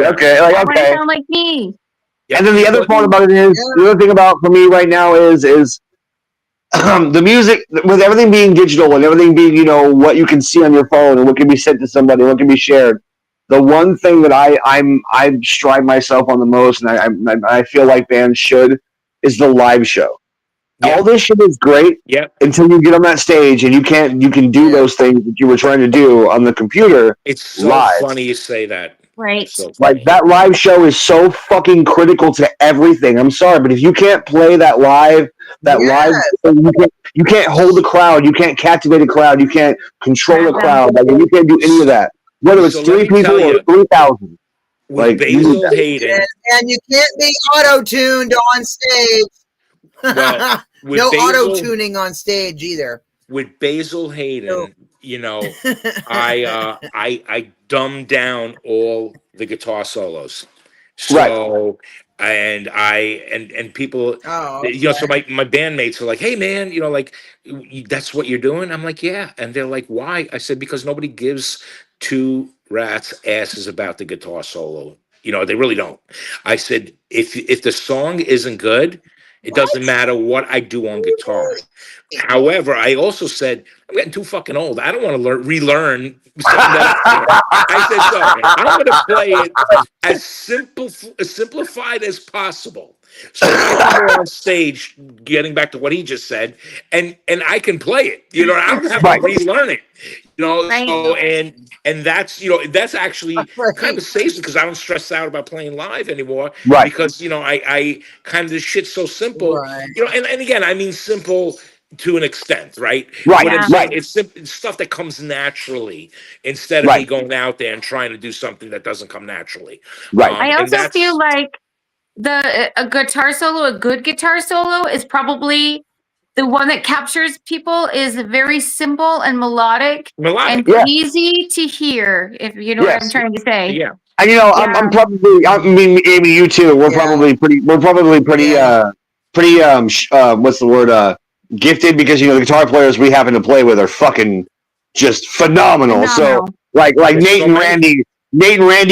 Okay, I want to sound like me. And then the other part about it is the other thing about for me right now is the music, with everything being digital and everything being, what you can see on your phone and what can be sent to somebody, what can be shared. The one thing that I strive myself on the most, and I feel like bands should, is the live show. Yeah. All this shit is great until you get on that stage and you can do those things that you were trying to do on the computer. It's so live. funny you say that. Right. So like that live show is so fucking critical to everything. I'm sorry, but if you can't play that live, you can't hold the crowd, you can't captivate a crowd, you can't control the crowd, like you can't do any of that. Whether it's 3 people or 3,000. With Basyl Hayden, and you can't be auto-tuned on stage. Well, no auto-tuning on stage either. With Basyl Hayden, I dumbed down all the guitar solos. So and people, so my bandmates are like, hey man, like that's what you're doing. I'm like, yeah, and they're like, why? I said because nobody gives two rats asses about the guitar solo. They really don't. I said if the song isn't good, it doesn't matter what I do on guitar. However, I also said I'm getting too fucking old. I don't want to relearn something that I said. So I'm going to play it as simplified as possible. So I can go on stage, getting back to what he just said, and I can play it. I don't have to relearn it. So, and that's that's actually kind of saves me because I don't stress out about playing live anymore. Right. Because I kind of, this shit's so simple. Right. And again, I mean simple to an extent, right? Right. But it's stuff that comes naturally instead of me going out there and trying to do something that doesn't come naturally. Right. I also feel like a guitar solo, a good guitar solo, is probably the one that captures people. Is very simple and melodic. And easy to hear. If you know what I'm trying to say. Yeah. And I'm probably, I mean, Amy, you too. We're probably pretty. What's the word? Gifted, because the guitar players we happen to play with are fucking just phenomenal. So like Nate and Randy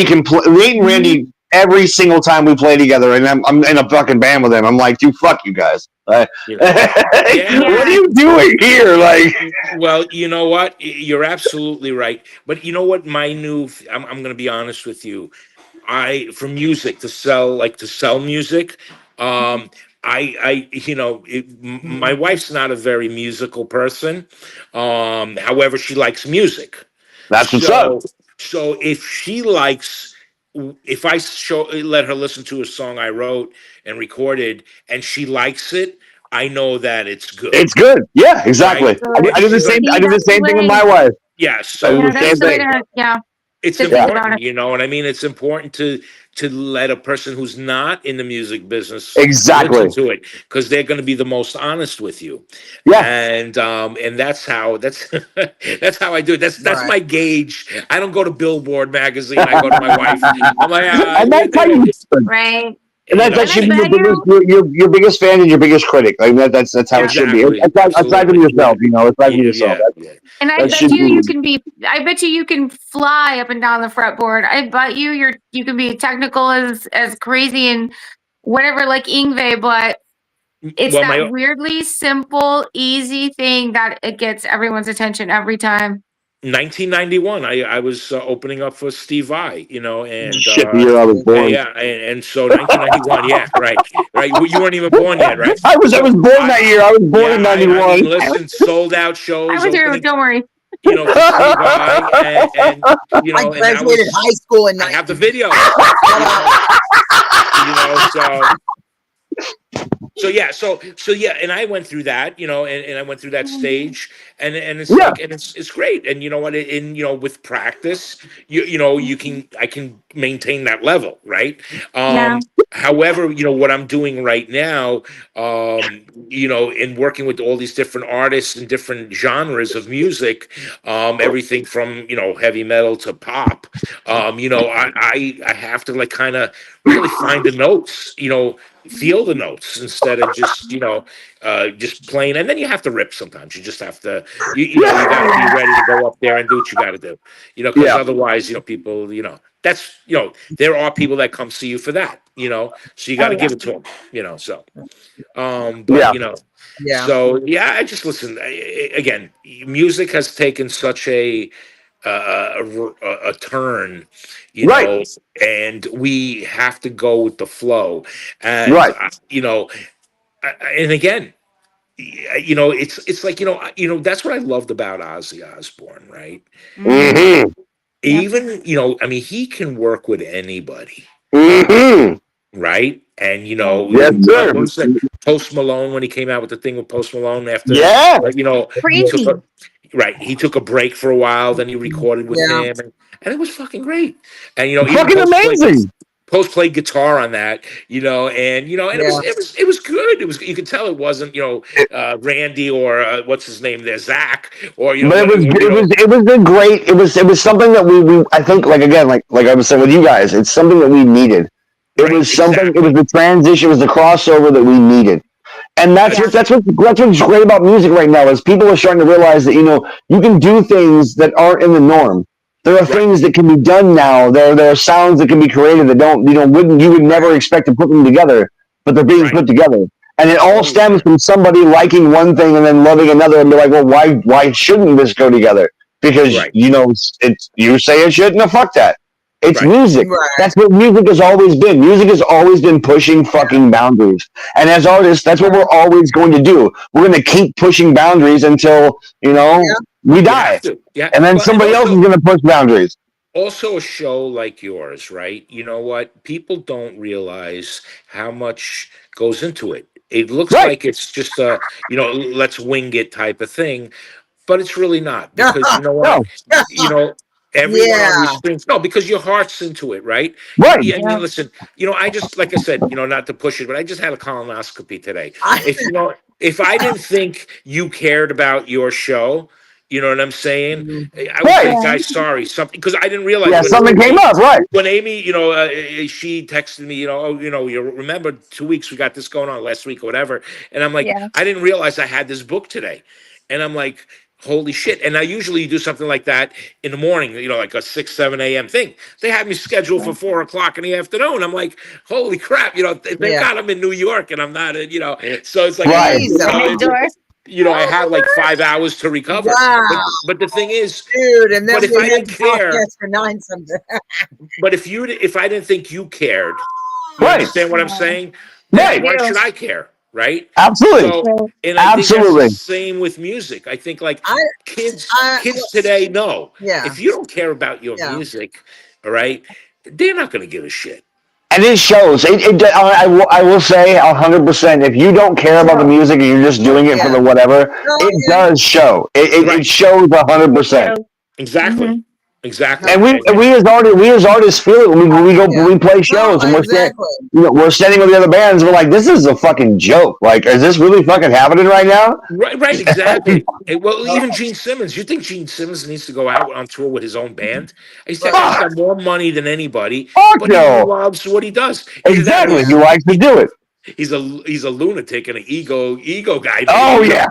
can play. Nate and Randy every single time we play together, and I'm in a fucking band with them. I'm like, dude, fuck you guys. What are you doing here? Like, well, you know what? You're absolutely right. But you know what? I'm going to be honest with you. For music to sell music. My wife's not a very musical person. However, she likes music. That's what's up. So if I let her listen to a song I wrote and recorded, and she likes it, I know that it's good. It's good. Yeah, exactly. Right? I do the same. I do the same thing with my wife. Yeah. So it's important. You know what I mean? It's important to let a person who's not in the music business listen to it, because they're going to be the most honest with you. Yeah. And that's how I do it. That's my gauge. I don't go to Billboard magazine. I go to my wife. I'm like, and that's how you right. And that should be your biggest fan and your biggest critic. Like that's how it should be. Aside from yourself, aside from yourself. And I bet I bet you can fly up and down the fretboard. I bet you can be technical as crazy and whatever, like Yngwie, but it's that weirdly simple, easy thing that it gets everyone's attention every time. 1991, I was opening up for Steve Vai, and shit, the year I was born. And so 1991, right. You weren't even born yet, right? I was born that year. I was born in 91. I mean, listen, sold out shows. I was here. Don't worry. For Steve Vai, and I graduated high school in. I have the video. So and I went through that, and I went through that stage, and it's it's great, and you know what, with practice, I can maintain that level, right? However, what I'm doing right now, in working with all these different artists and different genres of music, everything from heavy metal to pop, I have to kind of really find the notes, feel the notes. notes instead of just just playing. And then you have to rip sometimes. You just have to you got to be ready to go up there and do what you got to do. Because otherwise, people, that's there are people that come see you for that. So you got to give it to them. So but so I just listen again. Music has taken such a turn, and we have to go with the flow. And and again, it's like that's what I loved about Ozzy Osbourne, right? Mm-hmm. Even I mean, he can work with anybody, right? And yes, sir. what was it? Post Malone, when he came out with the thing with Post Malone after, Crazy. he took a break for a while, then he recorded with him, and it was fucking great. And even fucking amazing. Post played guitar on that, and it was good. It was, you could tell it wasn't Randy or what's his name there, Zach, or but it was a great. It was something that we I think, like, again, like I was saying with you guys, it's something that we needed. It was something. Exactly. It was the transition. It was the crossover that we needed. And that's what's great about music right now, is people are starting to realize that you can do things that aren't in the norm. There are things that can be done now. There are sounds that can be created that you would never expect to put them together, but they're being put together. And it all stems from somebody liking one thing and then loving another, and be like, well, why shouldn't this go together? Because you say it shouldn't, no, fuck that. It's music. Right. That's what music has always been. Music has always been pushing fucking boundaries. And as artists, that's what we're always going to do. We're going to keep pushing boundaries until, we die. And then somebody else is going to push boundaries. Also, a show like yours, right? You know what? People don't realize how much goes into it. It looks like it's just a, let's wing it type of thing, but it's really not. Because you know what? Everyone on these screens, no, because your heart's into it, right? Right. I mean, listen, I just, like I said, not to push it, but I just had a colonoscopy today. If I didn't think you cared about your show, you know what I'm saying? I would say, guys, sorry, something, because I didn't realize. Yeah, something came up, right? When Amy, she texted me, you remember 2 weeks we got this going on last week or whatever, and I'm like, I didn't realize I had this book today, and I'm like, holy shit. And I usually do something like that in the morning, like a 6, 7 a.m. thing. They had me scheduled for 4 o'clock in the afternoon. I'm like, holy crap, thank God I'm in New York and I'm not, so it's like, I had like 5 hours to recover. Wow. But the thing is, dude, and then if I didn't care, for 9 something. but if I didn't think you cared, you right? Understand what I'm saying? Right. Why should I care? Right? Absolutely. So, and I think that's the same with music. I think kids today know. Yeah. If you don't care about your music, all right, they're not going to give a shit. And it shows. I will say 100%. If you don't care about the music and you're just doing it for the whatever, it does show. It shows 100%. Exactly. Mm-hmm. Exactly. And we as artists feel it when we play shows and we're standing with the other bands. And we're like, this is a fucking joke. Like, is this really fucking happening right now? Right, exactly. Well, even Gene Simmons. You think Gene Simmons needs to go out on tour with his own band? He's got more money than anybody, but he loves what he does. Exactly. He likes to do it. He's a lunatic and an ego guy. Oh yeah,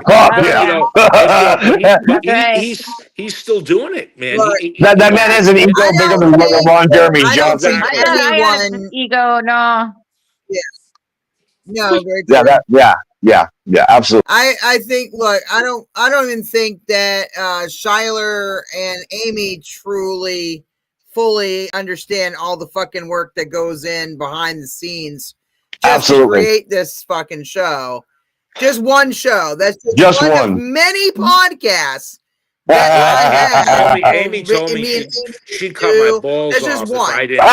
he's still doing it, man. That man has an ego bigger than Ron Jeremy's job. Ego, no. Yeah. No. Yeah, absolutely. I think. Look, I don't even think that Shyler and Amy truly, fully understand all the fucking work that goes in behind the scenes. To create this fucking show. Just one show. That's just one of many podcasts that I have. Amy told me she'd cut my balls off if I didn't.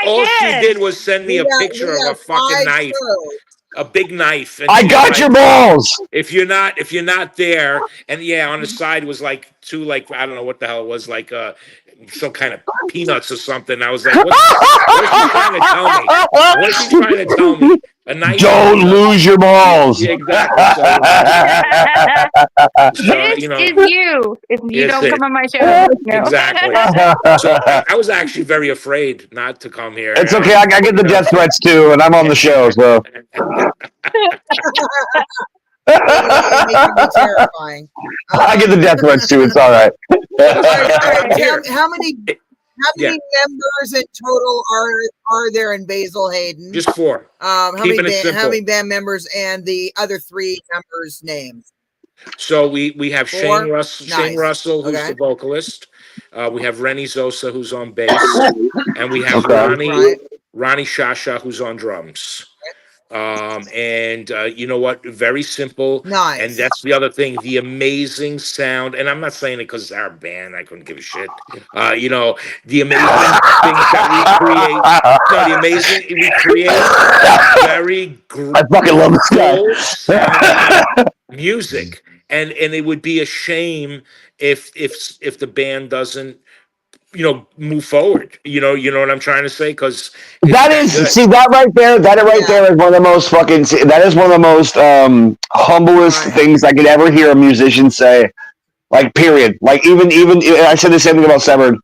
All she did was send me a picture of a fucking knife. A big knife. And I got your balls. If you're not there, and on the side was like 2, I don't know what the hell it was, some kind of peanuts or something. I was like, what's she trying to tell me? What's she trying to tell me? A nice Don't lose your balls. Yeah, exactly. This is you. If you don't come on my show, no. Exactly. So I was actually very afraid not to come here. It's okay. I get the death threats too, and I'm on the show, so. It makes me terrifying. I get the death threats too. It's all right. How many members in total are there in Basyl Hayden? Just 4. How many band members and the other 3 members' names? So we have 4? Shane Russell, who's the vocalist. We have Rennie Zosa, who's on bass, and we have Ronnie Shasha, who's on drums. And you know what? Very simple. Nice. And that's the other thing, the amazing sound. And I'm not saying it because it's our band. I couldn't give a shit. You know, the amazing things that we create. No, the amazing we create very I fucking love this guy. Music. And it would be a shame if the band doesn't, you know, move forward. You know what I'm trying to say? Because that right there is one of the most fucking. That is one of the most humblest things I could ever hear a musician say. Like, period. Like, even I said the same thing about Severed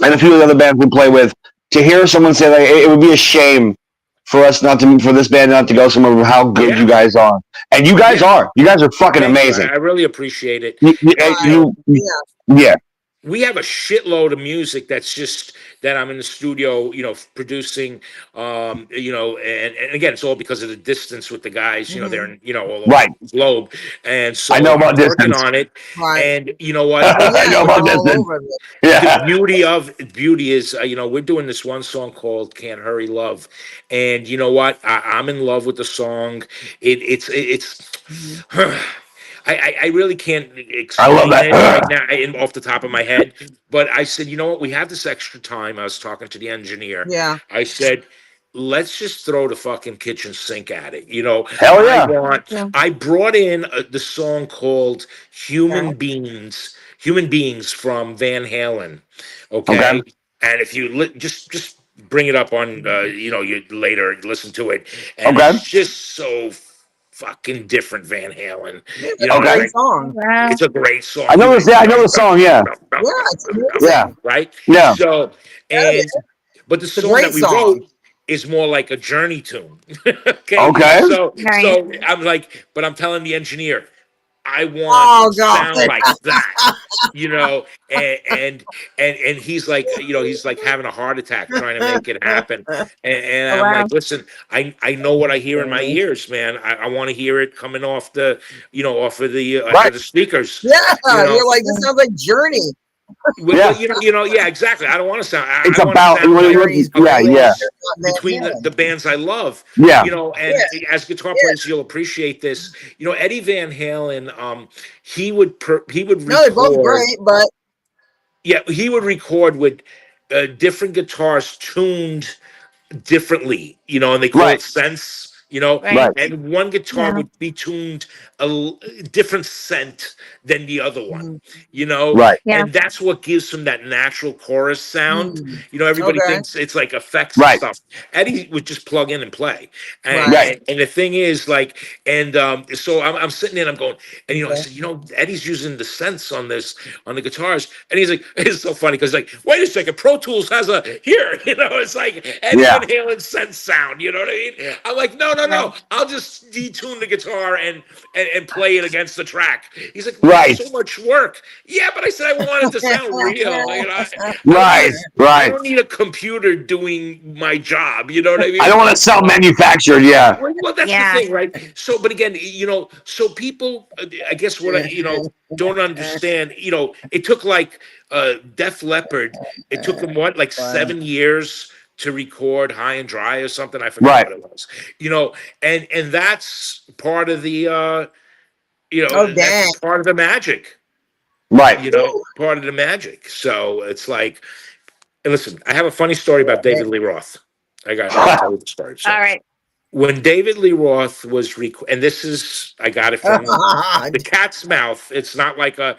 and a few of the other bands we play with. To hear someone say that, it would be a shame for this band not to go somewhere with how good you guys are. And you guys are. You guys are fucking amazing. I really appreciate it. Yeah. We have a shitload of music that's just that I'm in the studio, you know, producing, you know, and again, it's all because of the distance with the guys, you know, they're in, you know, all over the globe. And so I know about I'm working distance. on it. Right. And you know what? I know about distance. The beauty is, you know, we're doing this one song called Can't Hurry Love. And you know what? I'm in love with the song. It's I really can't explain it right now off the top of my head. But I said, you know what? We have this extra time. I was talking to the engineer. Yeah. I said, let's just throw the fucking kitchen sink at it. You know, hell yeah. I brought in the song called Human Beings from Van Halen. Okay. And if you just bring it up on, you know, you later listen to it. And it's just so fucking different Van Halen. You know, great song. Wow. It's a great song. I know the song, yeah. Yeah. Right? Yeah. So, but the song that we wrote is more like a Journey tune. Okay. So I'm like, but I'm telling the engineer, I want to sound like that, you know, and he's like, you know, he's like having a heart attack trying to make it happen. And I'm like, listen, I know what I hear in my ears, man. I want to hear it coming off the, you know, off of the speakers. Yeah, you know? You're like, this sounds like Journey. Well, you know, yeah, exactly. I don't want to sound. It's about between the bands I love. Yeah, you know, and as guitar players, you'll appreciate this. You know, Eddie Van Halen, he would record. No, they're both great, but he would record with different guitars tuned differently. You know, and they call it sense. You know, and one guitar would be tuned a different scent than the other one, you know, and that's what gives them that natural chorus sound. You know, everybody thinks it's like effects and stuff. Eddie would just plug in and play, and the thing is, like, and so I'm sitting there and I'm going, and you know, I said, you know, Eddie's using the sense on the guitars, and he's like, it's so funny because like, wait a second, Pro Tools has a here, you know, it's like Eddie Van Halen sense sound, you know what I mean? I'm like, no, I'll just detune the guitar and play it against the track. He's like, so much work. Yeah, but I said I want it to sound real. You know? I don't need a computer doing my job. You know what I mean? I don't want to sell manufactured. Yeah. Well, that's the thing, right? So, but again, you know, so people, I guess what I, you know, don't understand. You know, it took like Def Leppard. It took them like 7 years to record High and Dry or something. I forgot what it was, you know, and that's part of the, you know, that's part of the magic, you know, part of the magic. So it's like, and listen, I have a funny story about David Lee Roth. I got to tell you the story. So. All right. when David Lee Roth was and this is, I got it from the cat's mouth. It's not like a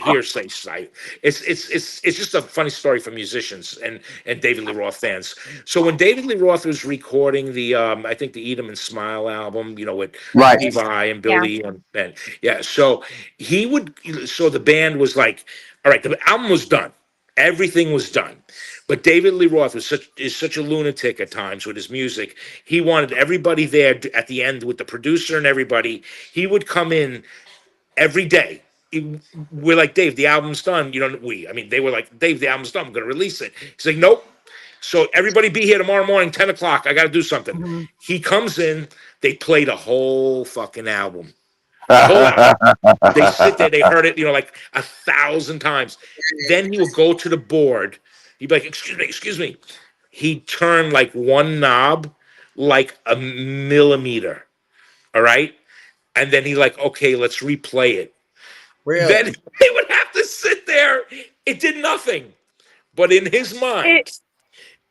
hearsay site. It's just a funny story for musicians and David Lee Roth fans. So when David Lee Roth was recording the I think the Eat 'Em and Smile album, with Steve Vai and Billy and yeah, so the band was like, all right, the album was done. Everything was done. But David Lee Roth is such a lunatic at times with his music. He wanted everybody there at the end with the producer and everybody. He would come in every day. We're like, Dave, the album's done. They were like, Dave, the album's done. I'm going to release it. He's like, nope. So everybody be here tomorrow morning, 10 o'clock. I got to do something. Mm-hmm. He comes in. They play the whole fucking album. They sit there. They heard it, like 1,000 times. Then he would go to the board. He'd be like, excuse me. He'd turn like one knob, like a millimeter. All right. And then he like, okay, let's replay it. Really? Then they would have to sit there. It did nothing. But in his mind,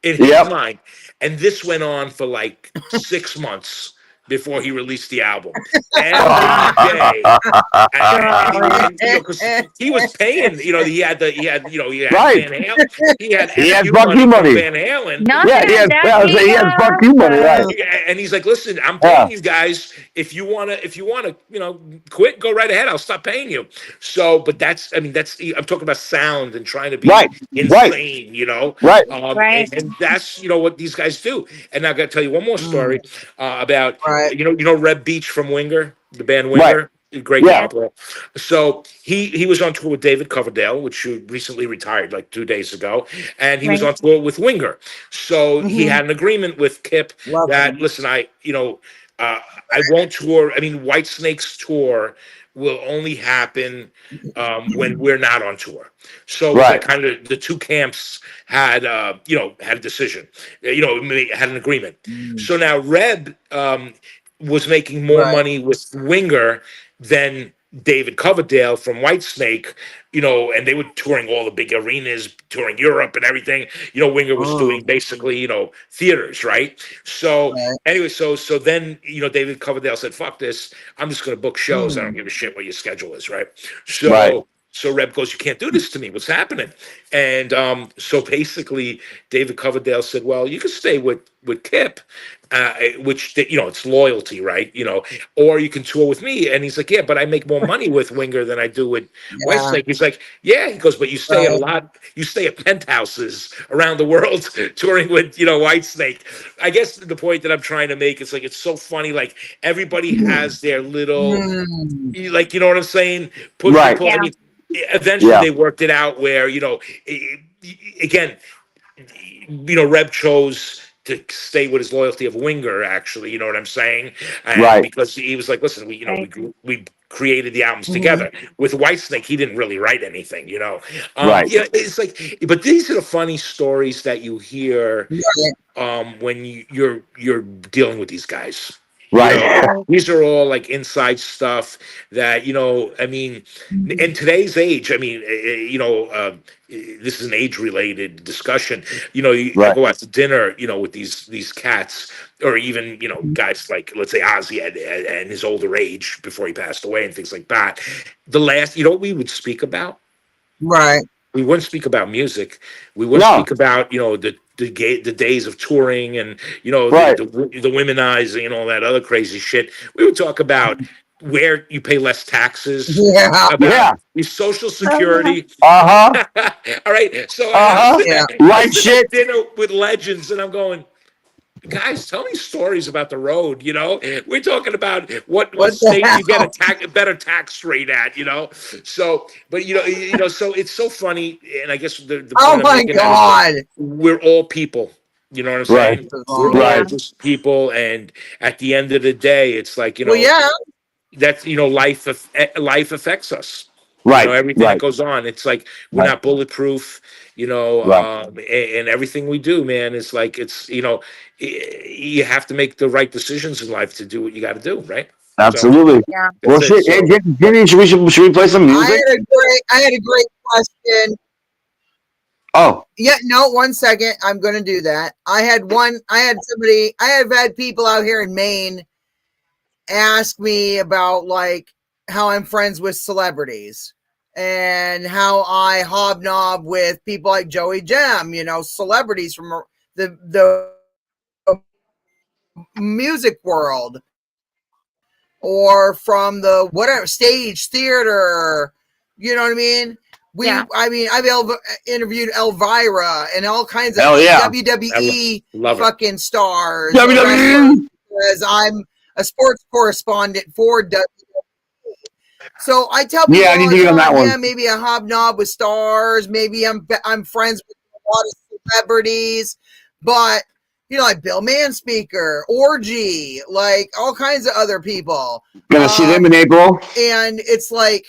and this went on for like 6 months before he released the album. Every day, because he was paying. He had Van Halen. He had fuck you money. Van Halen. He had fuck you money, right? And he's like, listen, I'm paying you guys. If you wanna, quit, go right ahead. I'll stop paying you. So, but I'm talking about sound and trying to be insane, Right. And that's what these guys do. And I got to tell you one more story about. Reb Beach from Winger, the band Winger, great guy. So he was on tour with David Coverdale, which recently retired like 2 days ago, and he was on tour with Winger. So he had an agreement with Kip listen, I won't tour. Whitesnake's tour will only happen when we're not on tour. So kind of the two camps had had a decision, had an agreement. So now Reb was making more money with Winger than David Coverdale from Whitesnake, and they were touring all the big arenas, touring Europe and everything. Winger was doing basically, theaters, right? So anyway, so then, David Coverdale said, fuck this. I'm just going to book shows. I don't give a shit what your schedule is, right? So Reb goes, you can't do this to me. What's happening? And so basically, David Coverdale said, well, you can stay with Kip, which, it's loyalty, right? Or you can tour with me. And he's like, yeah, but I make more money with Winger than I do with Whitesnake. He's like, yeah. He goes, but you stay at you stay at penthouses around the world touring with, Whitesnake. I guess the point that I'm trying to make is like, it's so funny. Like everybody has their little, like, you know what I'm saying? Eventually they worked it out where, again, Reb chose to stay with his loyalty of Winger, actually, you know what I'm saying? Because he was like, listen, we created the albums together. With Whitesnake, he didn't really write anything, it's like, but these are the funny stories that you hear when you're dealing with these guys. These are all like inside stuff that, in today's age, this is an age-related discussion. I go out to dinner, with these cats, or even, guys like, let's say, Ozzy and his older age before he passed away and things like that. The last, what we would speak about? Right. We wouldn't speak about music. We wouldn't speak about, the days of touring and, the womenizing and all that other crazy shit. We would talk about where you pay less taxes, about your Social Security. All right. So shit. Dinner with legends, and I'm going, guys, tell me stories about the road. We're talking about what state you get a better tax rate at. So, but so it's so funny, and I guess the oh my God, we're all people. You know what I'm saying? We're all just people, and at the end of the day, it's like that's life affects us. Everything that goes on. It's like we're not bulletproof. And everything we do, man, is like it's you have to make the right decisions in life to do what you got to do, right? Absolutely. So, well, shit, Jenny, should we play some music? I had a great question. Oh. Yeah, no, 1 second. I'm going to do that. I have had people out here in Maine ask me about like how I'm friends with celebrities and how I hobnob with people like Joey Jem, celebrities from the music world or from the whatever stage theater, you know what I mean? I've interviewed Elvira and all kinds of WWE fucking stars. WWE. Because I'm a sports correspondent for WWE. So I tell people, I need to get on that one. Yeah, maybe a hobnob with stars. Maybe I'm friends with a lot of celebrities, but like Bill Manspeaker, Orgy, like all kinds of other people. Gonna see them in April. And it's like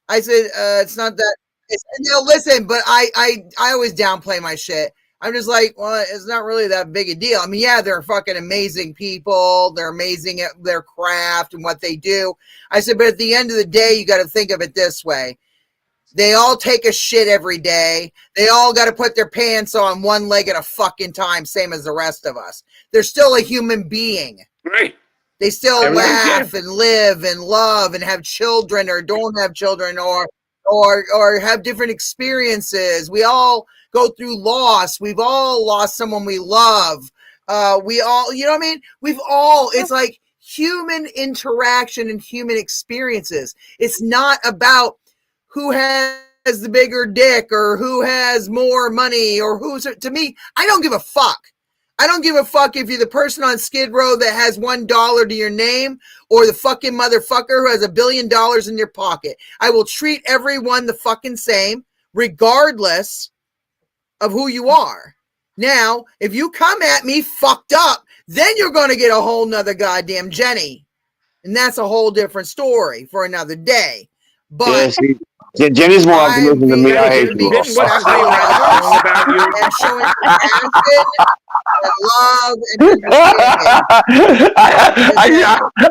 I said, it's not that. Listen, but I always downplay my shit. I'm just like, well, it's not really that big a deal. I mean, yeah, they're fucking amazing people. They're amazing at their craft and what they do. I said, but at the end of the day, you got to think of it this way. They all take a shit every day. They all got to put their pants on one leg at a fucking time, same as the rest of us. They're still a human being. Right. They still laugh and live and love and have children or don't have children or have different experiences. We all go through loss. We've all lost someone we love. We all, you know what I mean? It's like human interaction and human experiences. It's not about who has the bigger dick or who has more money or to me, I don't give a fuck. I don't give a fuck if you're the person on Skid Row that has $1 to your name or the fucking motherfucker who has $1 billion in your pocket. I will treat everyone the fucking same, regardless of who you are. Now, if you come at me fucked up, then you're going to get a whole nother goddamn Jenny. And that's a whole different story for another day. But Jenny's more optimistic than me. I hate you. And showing compassion and love and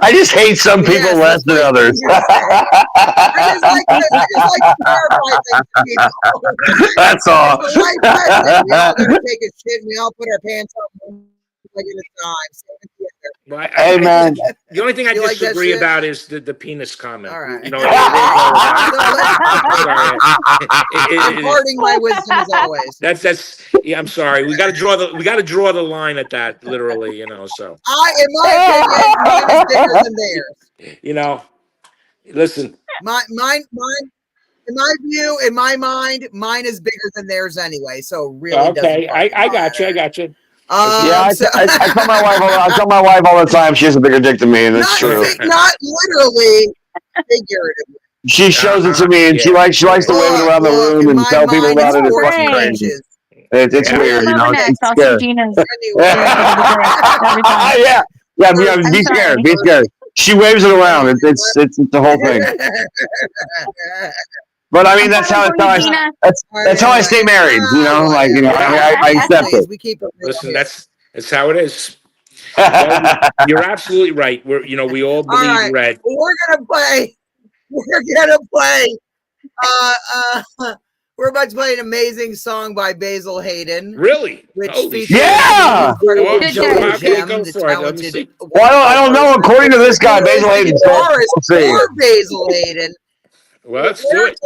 I just hate some people less than others. I just like to clarify things to people. That's all. We all gotta take a shit and we all put our pants on like at a time. Well, hey man, the only thing I disagree about is the penis comment. All right. Imparting my wisdom as always. That's. Yeah, I'm sorry. We got to draw the line at that. Literally, So. In my opinion, mine is bigger than theirs. Listen. Mine. In my view, in my mind, mine is bigger than theirs anyway. So really, okay. I got you. I tell my wife. I tell my wife all the time she has a bigger dick than me, and it's true. Not literally, figuratively. She shows it to me, and she likes to wave it around the room and tell people about it. It's fucking crazy. It's weird, It's scary. Yeah. Be scared. She waves it around. It's the whole thing. But I mean, that's how I stay married. I accept it. Listen, that's how it is. Well, you're absolutely right. We all believe red. We're gonna play. We're about to play an amazing song by Basyl Hayden. Really? Which features Joey Jem, the talented. Well, I don't know. According to this guy, Basyl Hayden. Basyl Hayden. Well, let's do it.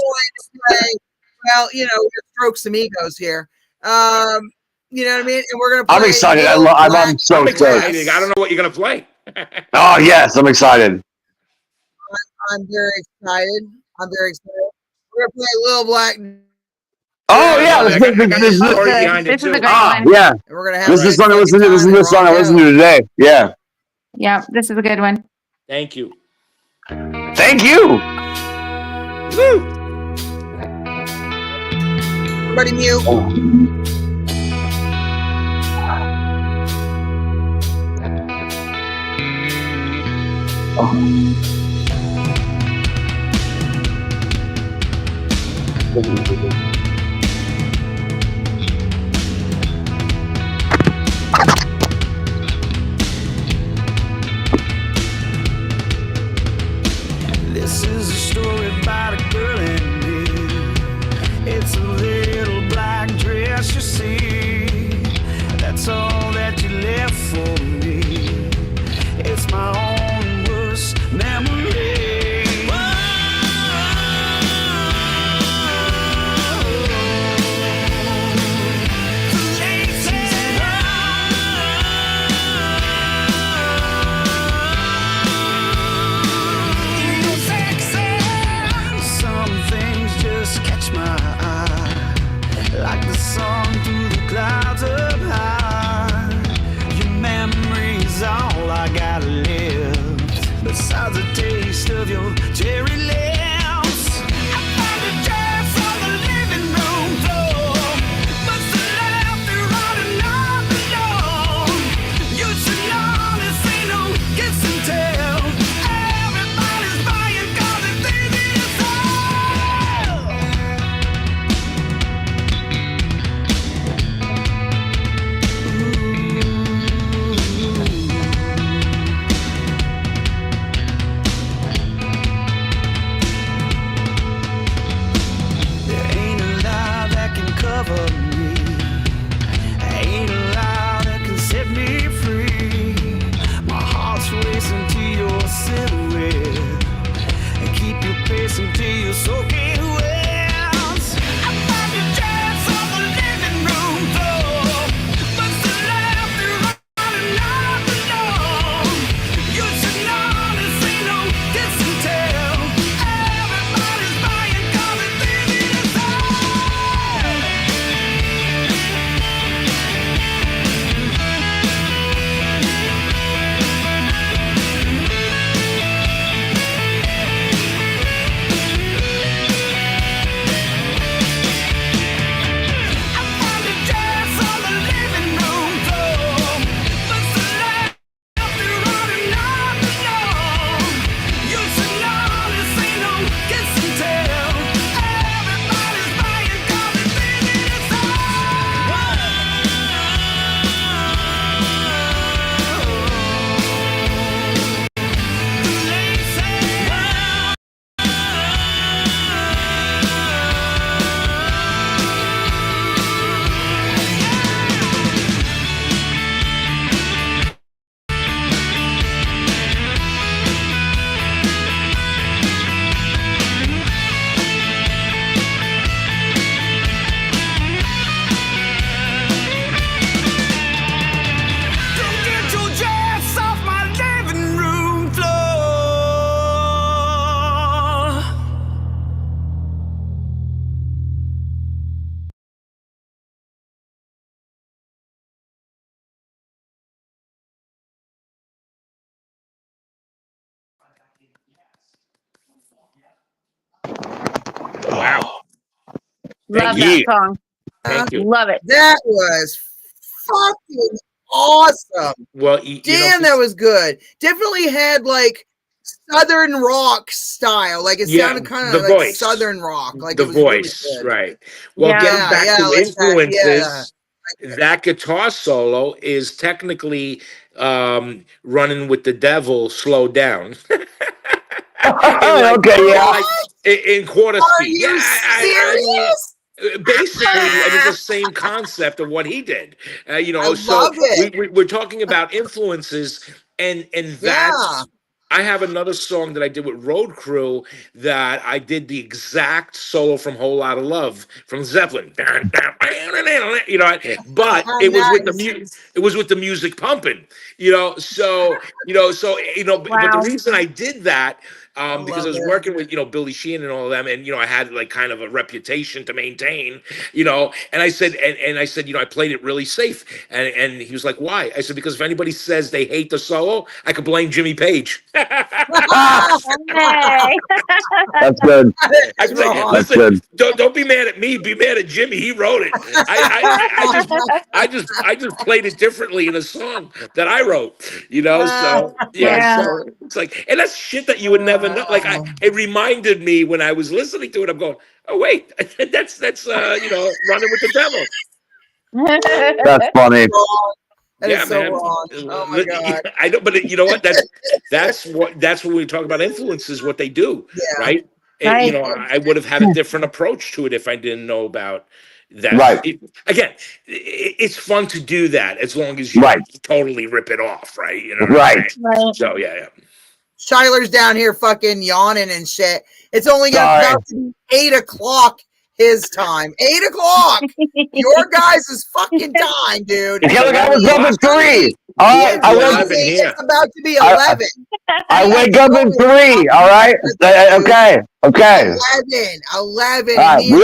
Well, strokes some egos here. You know what I mean? And we're gonna play. I'm excited. I'm so excited. I don't know what you're gonna play. Oh yes, I'm excited. I'm very excited. We're gonna play Little Black. Oh yeah, this is a good one. Yeah, and we're gonna have this is the song I listened to. This is the song I listened to today. Yeah. Yeah, this is a good one. Thank you. Thank you. Woo! Everybody mute. This is a story about a girl in blue. It's a little black dress Wow. Love Yeah. that song. Thank you. Love it. That was fucking awesome. Well, Damn, that was good. Definitely had like Southern rock style. Like it sounded kind the of like voice. Southern rock. Like The it was really voice, good. right. Well, getting back to like influences, that. that guitar solo is technically Running with the Devil slowed down. Okay, yeah. In quarter Are speed. you serious? Basically, I mean, the same concept of what he did. I So love it. we're talking about influences, and Yeah. that's. I have another song that I did with Road Crew that I did the exact solo from Whole Lotta Love from Zeppelin. You know, but it was with the it was with the music pumping. But the Wow. reason I did that. Because I was love it. working with, Billy Sheehan and all of them, and I had like kind of a reputation to maintain, and I said, I played it really safe, and he was like, why? I said, because if anybody says they hate the solo, I could blame Jimmy Page. Hey. That's good. I was like, That's listen, good. don't be mad at me, be mad at Jimmy. He wrote it. I just played it differently in a song that I wrote, So Yeah. so it's like, and that's shit that you would never know. Like it reminded me when I was listening to it. I'm going, oh wait, that's Running with the Devil. That's funny. That is so wrong. Oh my god! I know, but you know what? That's when we talk about influences, what they do, right? And, Right. I would have had a different approach to it if I didn't know about that. Right. It's fun to do that as long as you don't totally rip it off, right? You know what I'm saying? Right. So yeah. Shiler's down here fucking yawning and shit. It's only about to be 8 o'clock his time. 8 o'clock. Your guys' fucking time, dude. I was up at 3. All right, it's about to be 11. I wake up at 3. All right. Okay. 11. All right. We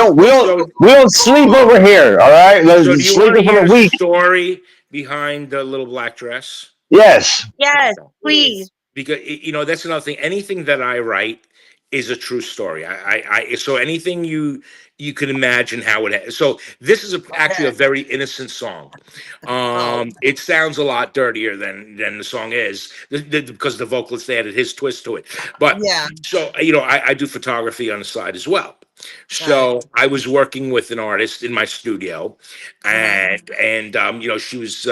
don't sleep over here. All right. So do you want to hear the story behind the little black dress? Yes. Yes, please. Because that's another thing. Anything that I write is a true story. So anything you can imagine how it. So this is actually a very innocent song. It sounds a lot dirtier than the song is because the vocalist added his twist to it. But so I do photography on the side as well. So I was working with an artist in my studio, and she was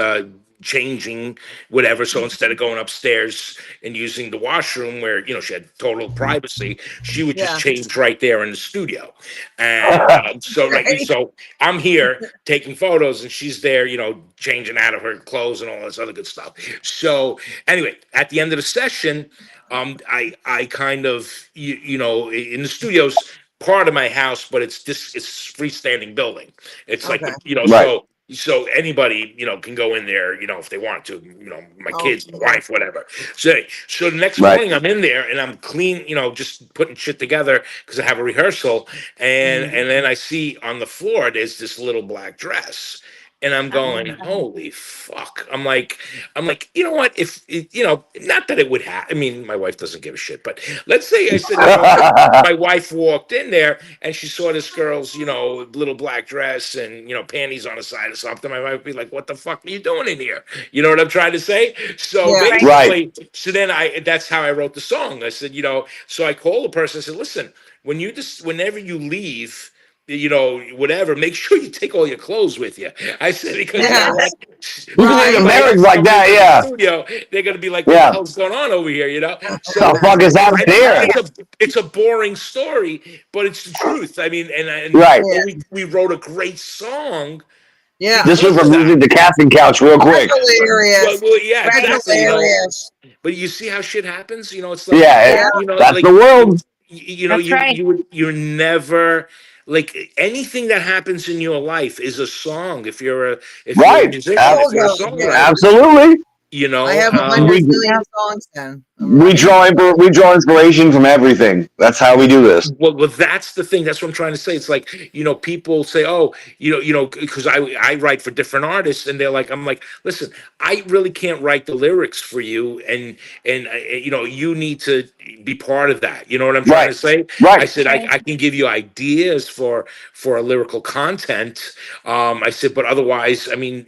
changing whatever. So instead of going upstairs and using the washroom where she had total privacy, she would just change right there in the studio. And so I'm here taking photos and she's there changing out of her clothes and all this other good stuff. So anyway, at the end of the session, I kind of in the studios, part of my house, but it's freestanding building. It's like so anybody can go in there if they want to, my kids, my wife, whatever. So the next morning I'm in there and I'm clean, just putting shit together because I have a rehearsal, and then I see on the floor there's this little black dress. And I'm going, holy fuck. I'm like, you know what? If not that it would happen. I mean, my wife doesn't give a shit, but let's say I said, my wife walked in there and she saw this girl's, little black dress and, panties on the side or something. My wife would be like, what the fuck are you doing in here? You know what I'm trying to say? So basically, so then that's how I wrote the song. I said, so I called the person. I said, listen, whenever you leave, whatever, make sure you take all your clothes with you. I said, because a marriage like that, studio, they're gonna be like, what the hell's going on over here? So the fuck is out there? It's a boring story, but it's the truth. I mean, and we wrote a great song. Yeah, this was from moving the casting couch real quick. Hilarious. Well, exactly. Hilarious. But you see how shit happens. It's like that's like, the world. You're never. Like anything that happens in your life is a song. If you're a musician, if you're a songwriter, absolutely. I have 100 million songs then. We draw inspiration from everything. That's how we do this. Well, that's the thing. That's what I'm trying to say. It's like, people say, "Oh, because I write for different artists," and they're like, "I'm like, listen, I really can't write the lyrics for you, and you need to be part of that." You know what I'm trying to say? Right. I said, I can give you ideas for a lyrical content. I said, but otherwise, I mean,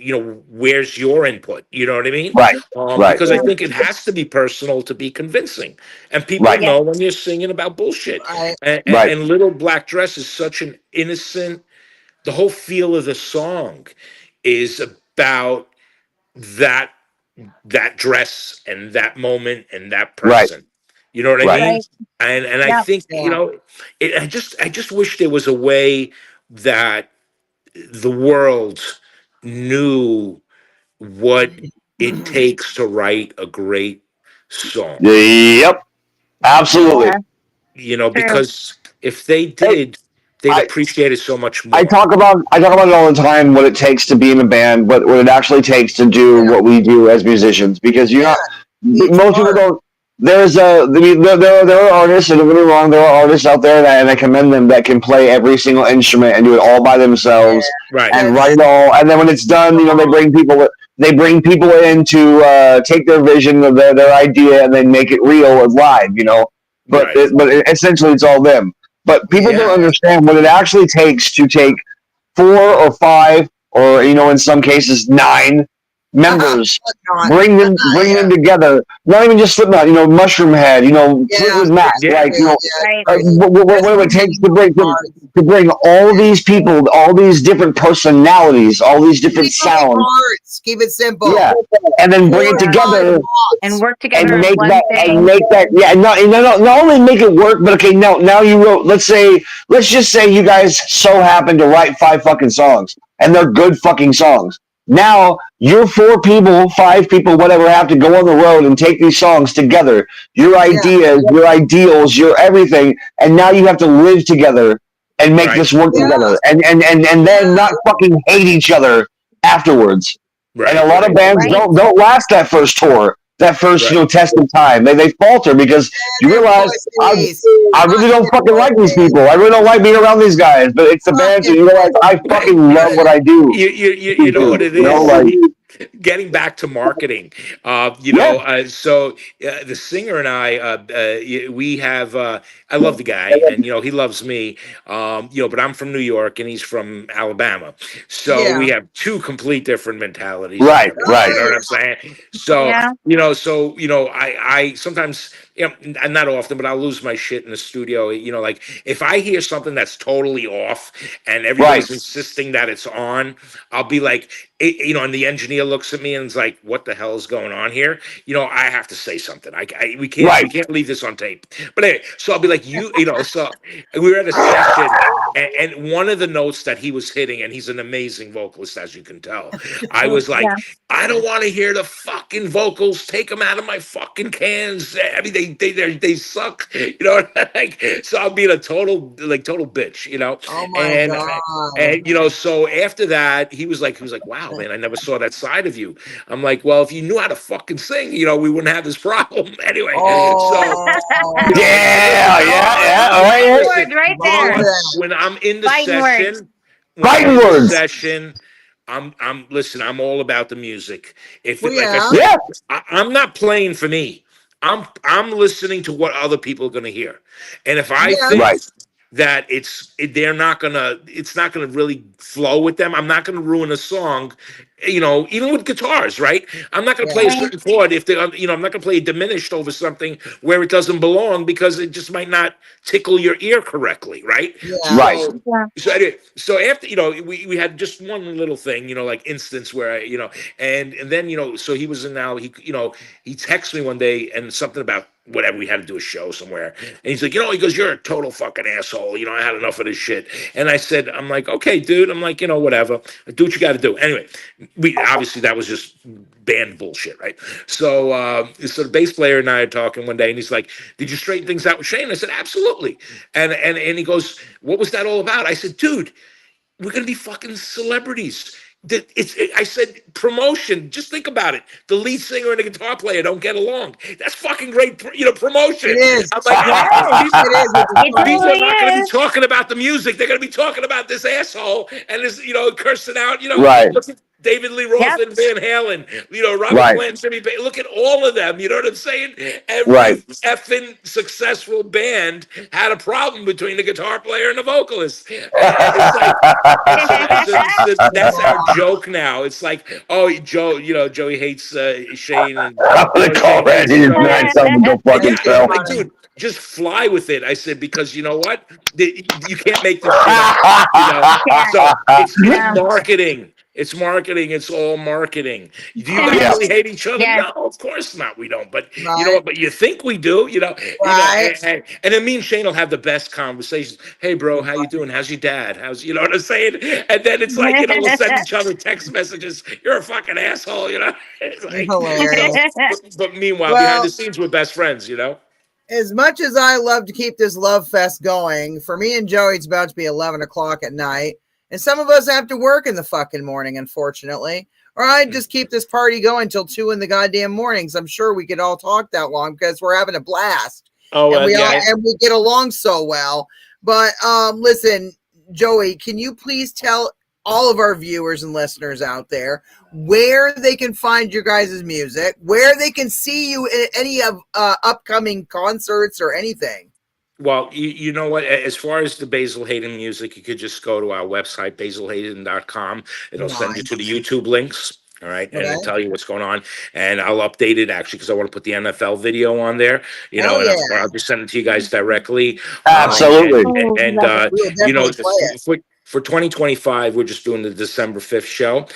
where's your input? You know what I mean? Right. Because I think it has to be personal to be convincing, and people know when you're singing about bullshit. And Little Black Dress is such an innocent. The whole feel of the song is about that dress and that moment and that person. You know what I mean? And I think I just wish there was a way that the world knew what it takes to write a great song. Yep. Absolutely. Because if they did, they'd appreciate it so much more. I talk about it all the time, what it takes to be in a band, what it actually takes to do what we do as musicians. Because most people don't. There are artists, and don't get me wrong, there are artists out there, and I commend them, that can play every single instrument and do it all by themselves, and write it all. And then when it's done, they bring people in to take their vision of their idea and then make it real live. But essentially it's all them. But people don't understand what it actually takes to take 4 or 5 or in some cases 9 members, bring them together. Not even just Slipknot, Mushroom Head, Fleetwood Mac. What it takes to bring all these people, all these different personalities, all these different sounds. Keep it simple. Yeah, and then bring it together and work together and make thing. that. Yeah, not only make it work, but okay, now you wrote. Let's just say you guys so happen to write 5 fucking songs, and they're good fucking songs. Now, your 4 people, 5 people, whatever, have to go on the road and take these songs together. Your ideas, your ideals, your everything, and now you have to live together and make this work together, and then not fucking hate each other afterwards. And a lot of bands don't last that first tour, that first test of time. They falter because you realize I really don't fucking like these people. I really don't like being around these guys. But it's the bands, and you realize I fucking love what I do. You know what it is? Getting back to marketing, so the singer and I, we have. I love the guy, and he loves me. But I'm from New York, and he's from Alabama, so we have 2 complete different mentalities. Right. You know what I'm saying? So I sometimes. Not often, but I'll lose my shit in the studio. Like if I hear something that's totally off and everybody's insisting that it's on, I'll be like, and the engineer looks at me and is like, "What the hell is going on here?" I have to say something. We can't leave this on tape. But anyway, so I'll be like, so we were at a session, and one of the notes that he was hitting, and he's an amazing vocalist, as you can tell. I was like, I don't want to hear the fucking vocals. Take them out of my fucking cans. I mean, they suck. So I'll be a total bitch. Oh my God. And so after that, he was like, wow, man, I never saw that side of you. I'm like, well, if you knew how to fucking sing, we wouldn't have this problem anyway. Words right there. When I'm in the session, I'm all about the music. I'm not playing for me. I'm listening to what other people are going to hear, and if I think that it's not gonna really flow with them, I'm not gonna ruin a song. Even with guitars, right? I'm not gonna play a certain chord if I'm not gonna play diminished over something where it doesn't belong because it just might not tickle your ear correctly, right? So after we had just one little thing, like instance where and then so he was in now he texted me one day and something about whatever, we had to do a show somewhere, and he's like, he goes, "You're a total fucking asshole. I had enough of this shit." And I said, I'm like, "Okay, dude." I'm like, whatever. Do what you got to do. Anyway, we obviously that was just band bullshit, right? So, so the bass player and I are talking one day, and he's like, "Did you straighten things out with Shane?" I said, "Absolutely." And he goes, "What was that all about?" I said, "Dude, we're gonna be fucking celebrities. I said promotion. Just think about it. The lead singer and the guitar player don't get along. That's fucking great, promotion. It is. I'm like, Yes. people, It is. It people are totally not going to be is. talking about the music. They're going to be talking about this asshole and this, cursing out. Right. Look at David Lee Roth Yep. and Van Halen. Robert Right. Plant, Jimmy Page. Look at all of them. You know what I'm saying? Every Right. effing successful band had a problem between the guitar player and the vocalist. And it's like. That's our joke now. It's like, oh, Joey hates Shane, and I'm gonna call Randy tonight. Tell him to go fuck himself. like, dude, just fly with it. I said, because you know what? You can't make this shit up. So it's marketing. It's marketing. It's all marketing. Do you guys really hate each other? Yes. No, of course not. We don't. But Right. you know what? But you think we do. Right. And then me and Shane will have the best conversations. Hey, bro, how you doing? How's your dad? You know what I'm saying? And then it's like, we'll send each other text messages. You're a fucking asshole. It's like, Hilarious. but meanwhile, Well, behind the scenes, we're best friends. As much as I love to keep this love fest going, for me and Joey, it's about to be 11 o'clock at night. And some of us have to work in the fucking morning, unfortunately. Or I'd just keep this party going till 2 in the goddamn mornings. I'm sure we could all talk that long because we're having a blast. Oh, and we get along so well. But listen, Joey, can you please tell all of our viewers and listeners out there where they can find your guys' music, where they can see you at any of upcoming concerts or anything? Well, you know what? As far as the Basyl Hayden music, you could just go to our website, basylhayden.com. It'll send you to the YouTube links. All right. And it'll tell you what's going on. And I'll update it actually because I want to put the NFL video on there, I'll just send it to you guys directly. Absolutely. For 2025, we're just doing the December 5th show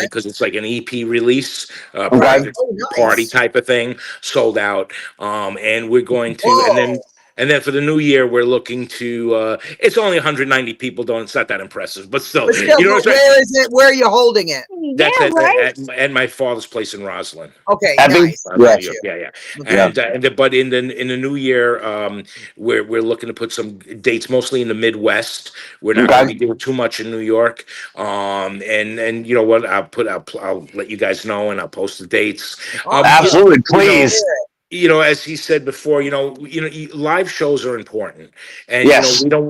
because it's like an EP release, private party type of thing, sold out. And we're going to, and then for the new year, we're looking to, it's only 190 people, it's not that impressive, but still, where is it? Where are you holding it? That's at my father's place in Roslyn. Okay, nice. Yeah. But in the new year, we're looking to put some dates mostly in the Midwest. We're not going to be doing too much in New York. And you know what? I'll let you guys know, and I'll post the dates. Absolutely, please. As he said before, live shows are important, and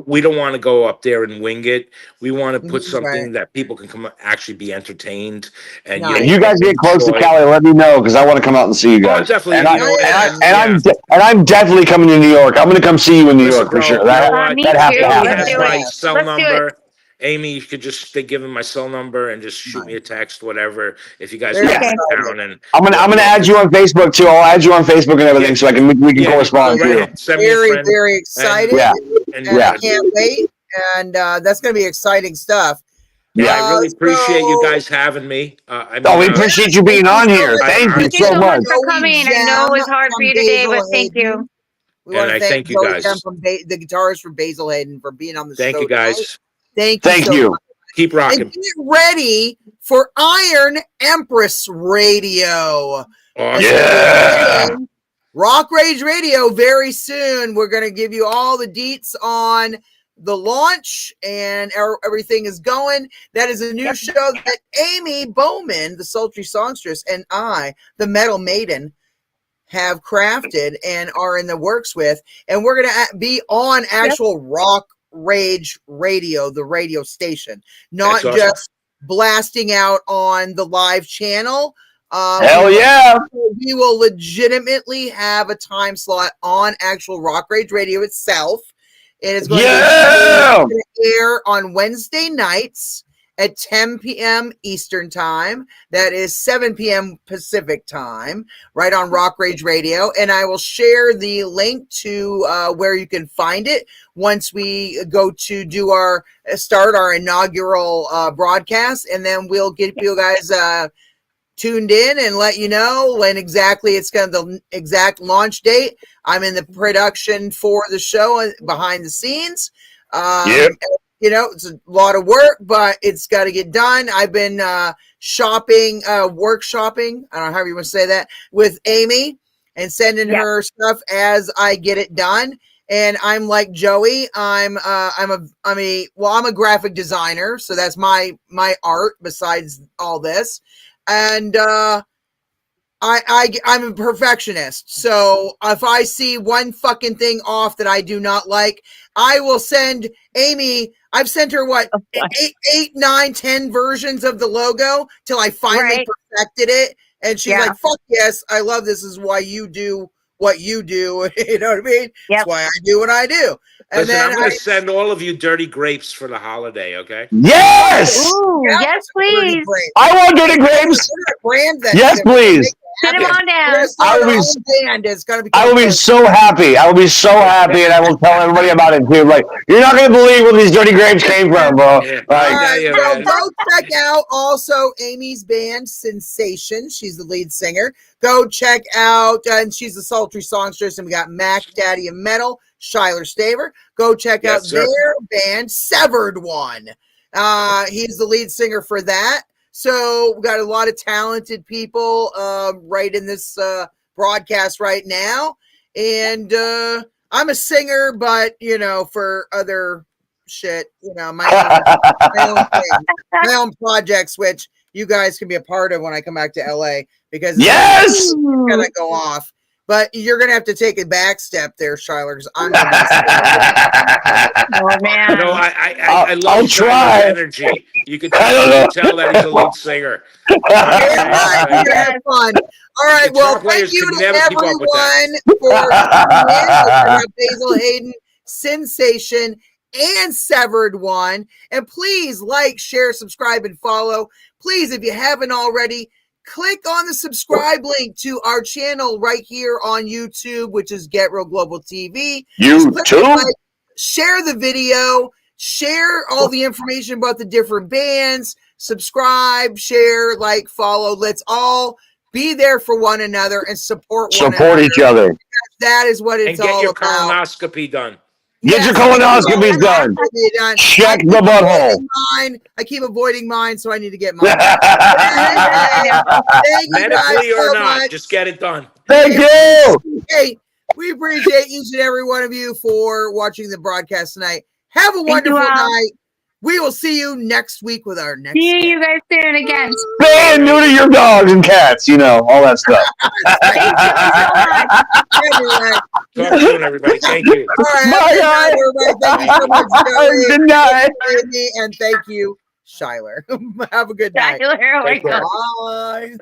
we don't want to go up there and wing it. We want to put something that people can come actually be entertained. And you guys get close to Cali, let me know because I want to come out and see you guys. Definitely, I'm definitely coming to New York. I'm going to come see you in New York for sure. That has to happen. My cell number. Amy, you could just give him my cell number and just shoot me a text, whatever. If you guys are in town, and I'm gonna add you on Facebook too. I'll add you on Facebook and everything, so we can correspond too. Very excited. And I can't wait. And that's gonna be exciting stuff. Yeah, I really appreciate you guys having me. We appreciate you being on here. Thank you so much for coming. I know it was hard for you today, but thank you. We want to thank you guys, the guitarist from Basyl Hayden, for being on the show. Thank you guys. Thank you. Keep rocking. And get ready for Iron Empress Radio. Awesome. Rock Rage Radio very soon. We're going to give you all the deets on the launch and everything is going. That is a new show that Amy Bowman, the sultry songstress, and I, the metal maiden, have crafted and are in the works with. And we're going to be on actual Rock Rage Radio, the radio station, not just blasting out on the live channel. Hell yeah. We will legitimately have a time slot on actual Rock Rage Radio itself. It is going to air on Wednesday nights at 10 p.m. Eastern time. That is 7 p.m. Pacific time, right on Rock Rage Radio. And I will share the link to where you can find it once we go to start our inaugural broadcast. And then we'll get you guys tuned in and let you know when exactly the exact launch date. I'm in the production for the show behind the scenes. It's a lot of work, but it's got to get done. I've been workshopping, I don't know how you want to say that, with Amy and sending her stuff as I get it done. And I'm like Joey. I'm a graphic designer, so that's my art besides all this. And I'm a perfectionist. So if I see one fucking thing off that I do not like, I will send Amy. I've sent her what 8, 9, 10 versions of the logo till I finally perfected it. And she's like, fuck yes, I love this. Is why you do what you do. You know what I mean? That's why I do what I do. And Listen, then I'm going to send all of you dirty grapes for the holiday, okay? Yes! Ooh, yes, please. I want dirty grapes. Yes, please. Send them on down. I will be so happy. I will be so happy, and I will tell everybody about it too. Like, you're not going to believe where these dirty grapes came from, bro. So go check out also Amy's band, Sensation. She's the lead singer. Go check out, and she's a sultry songstress, and we got Mac Daddy of Metal, Shyler Staver. Go check out their band, Severed One. He's the lead singer for that. So we got a lot of talented people right in this broadcast right now. And I'm a singer, but, you know, for other shit, you know, my own projects, which you guys can be a part of when I come back to LA, because it's gonna go off. But you're gonna have to take a back step there, Shyler, because I'm gonna oh man. No, I love Shyler's energy. You can tell that he's a lead singer. Have fun. All right, well, thank you to everyone for Basyl Hayden, Sensation, and Severed One. And please like, share, subscribe, and follow. Please, if you haven't already, click on the subscribe link to our channel right here on YouTube, which is Get Real Global TV. YouTube. Like, share the video, share all the information about the different bands, subscribe, share, like, follow. Let's all be there for one another and support each other. That is what it's all about. And get your colonoscopy done. Get your colonoscopies done. Check the butthole. I keep avoiding mine, so I need to get mine. Medically or not, just get it done. Thank you. Hey, we appreciate each and every one of you for watching the broadcast tonight. Have a wonderful night. We will see you next week with our next. See you guys soon again. Stay and neuter your dogs and cats, you know, all that stuff. Talk soon, everybody. Thank you. All right, bye, everybody. Thank you so much, Joey. Good night. And thank you, Shyler. Have a good night. Shyler, oh my God. Bye.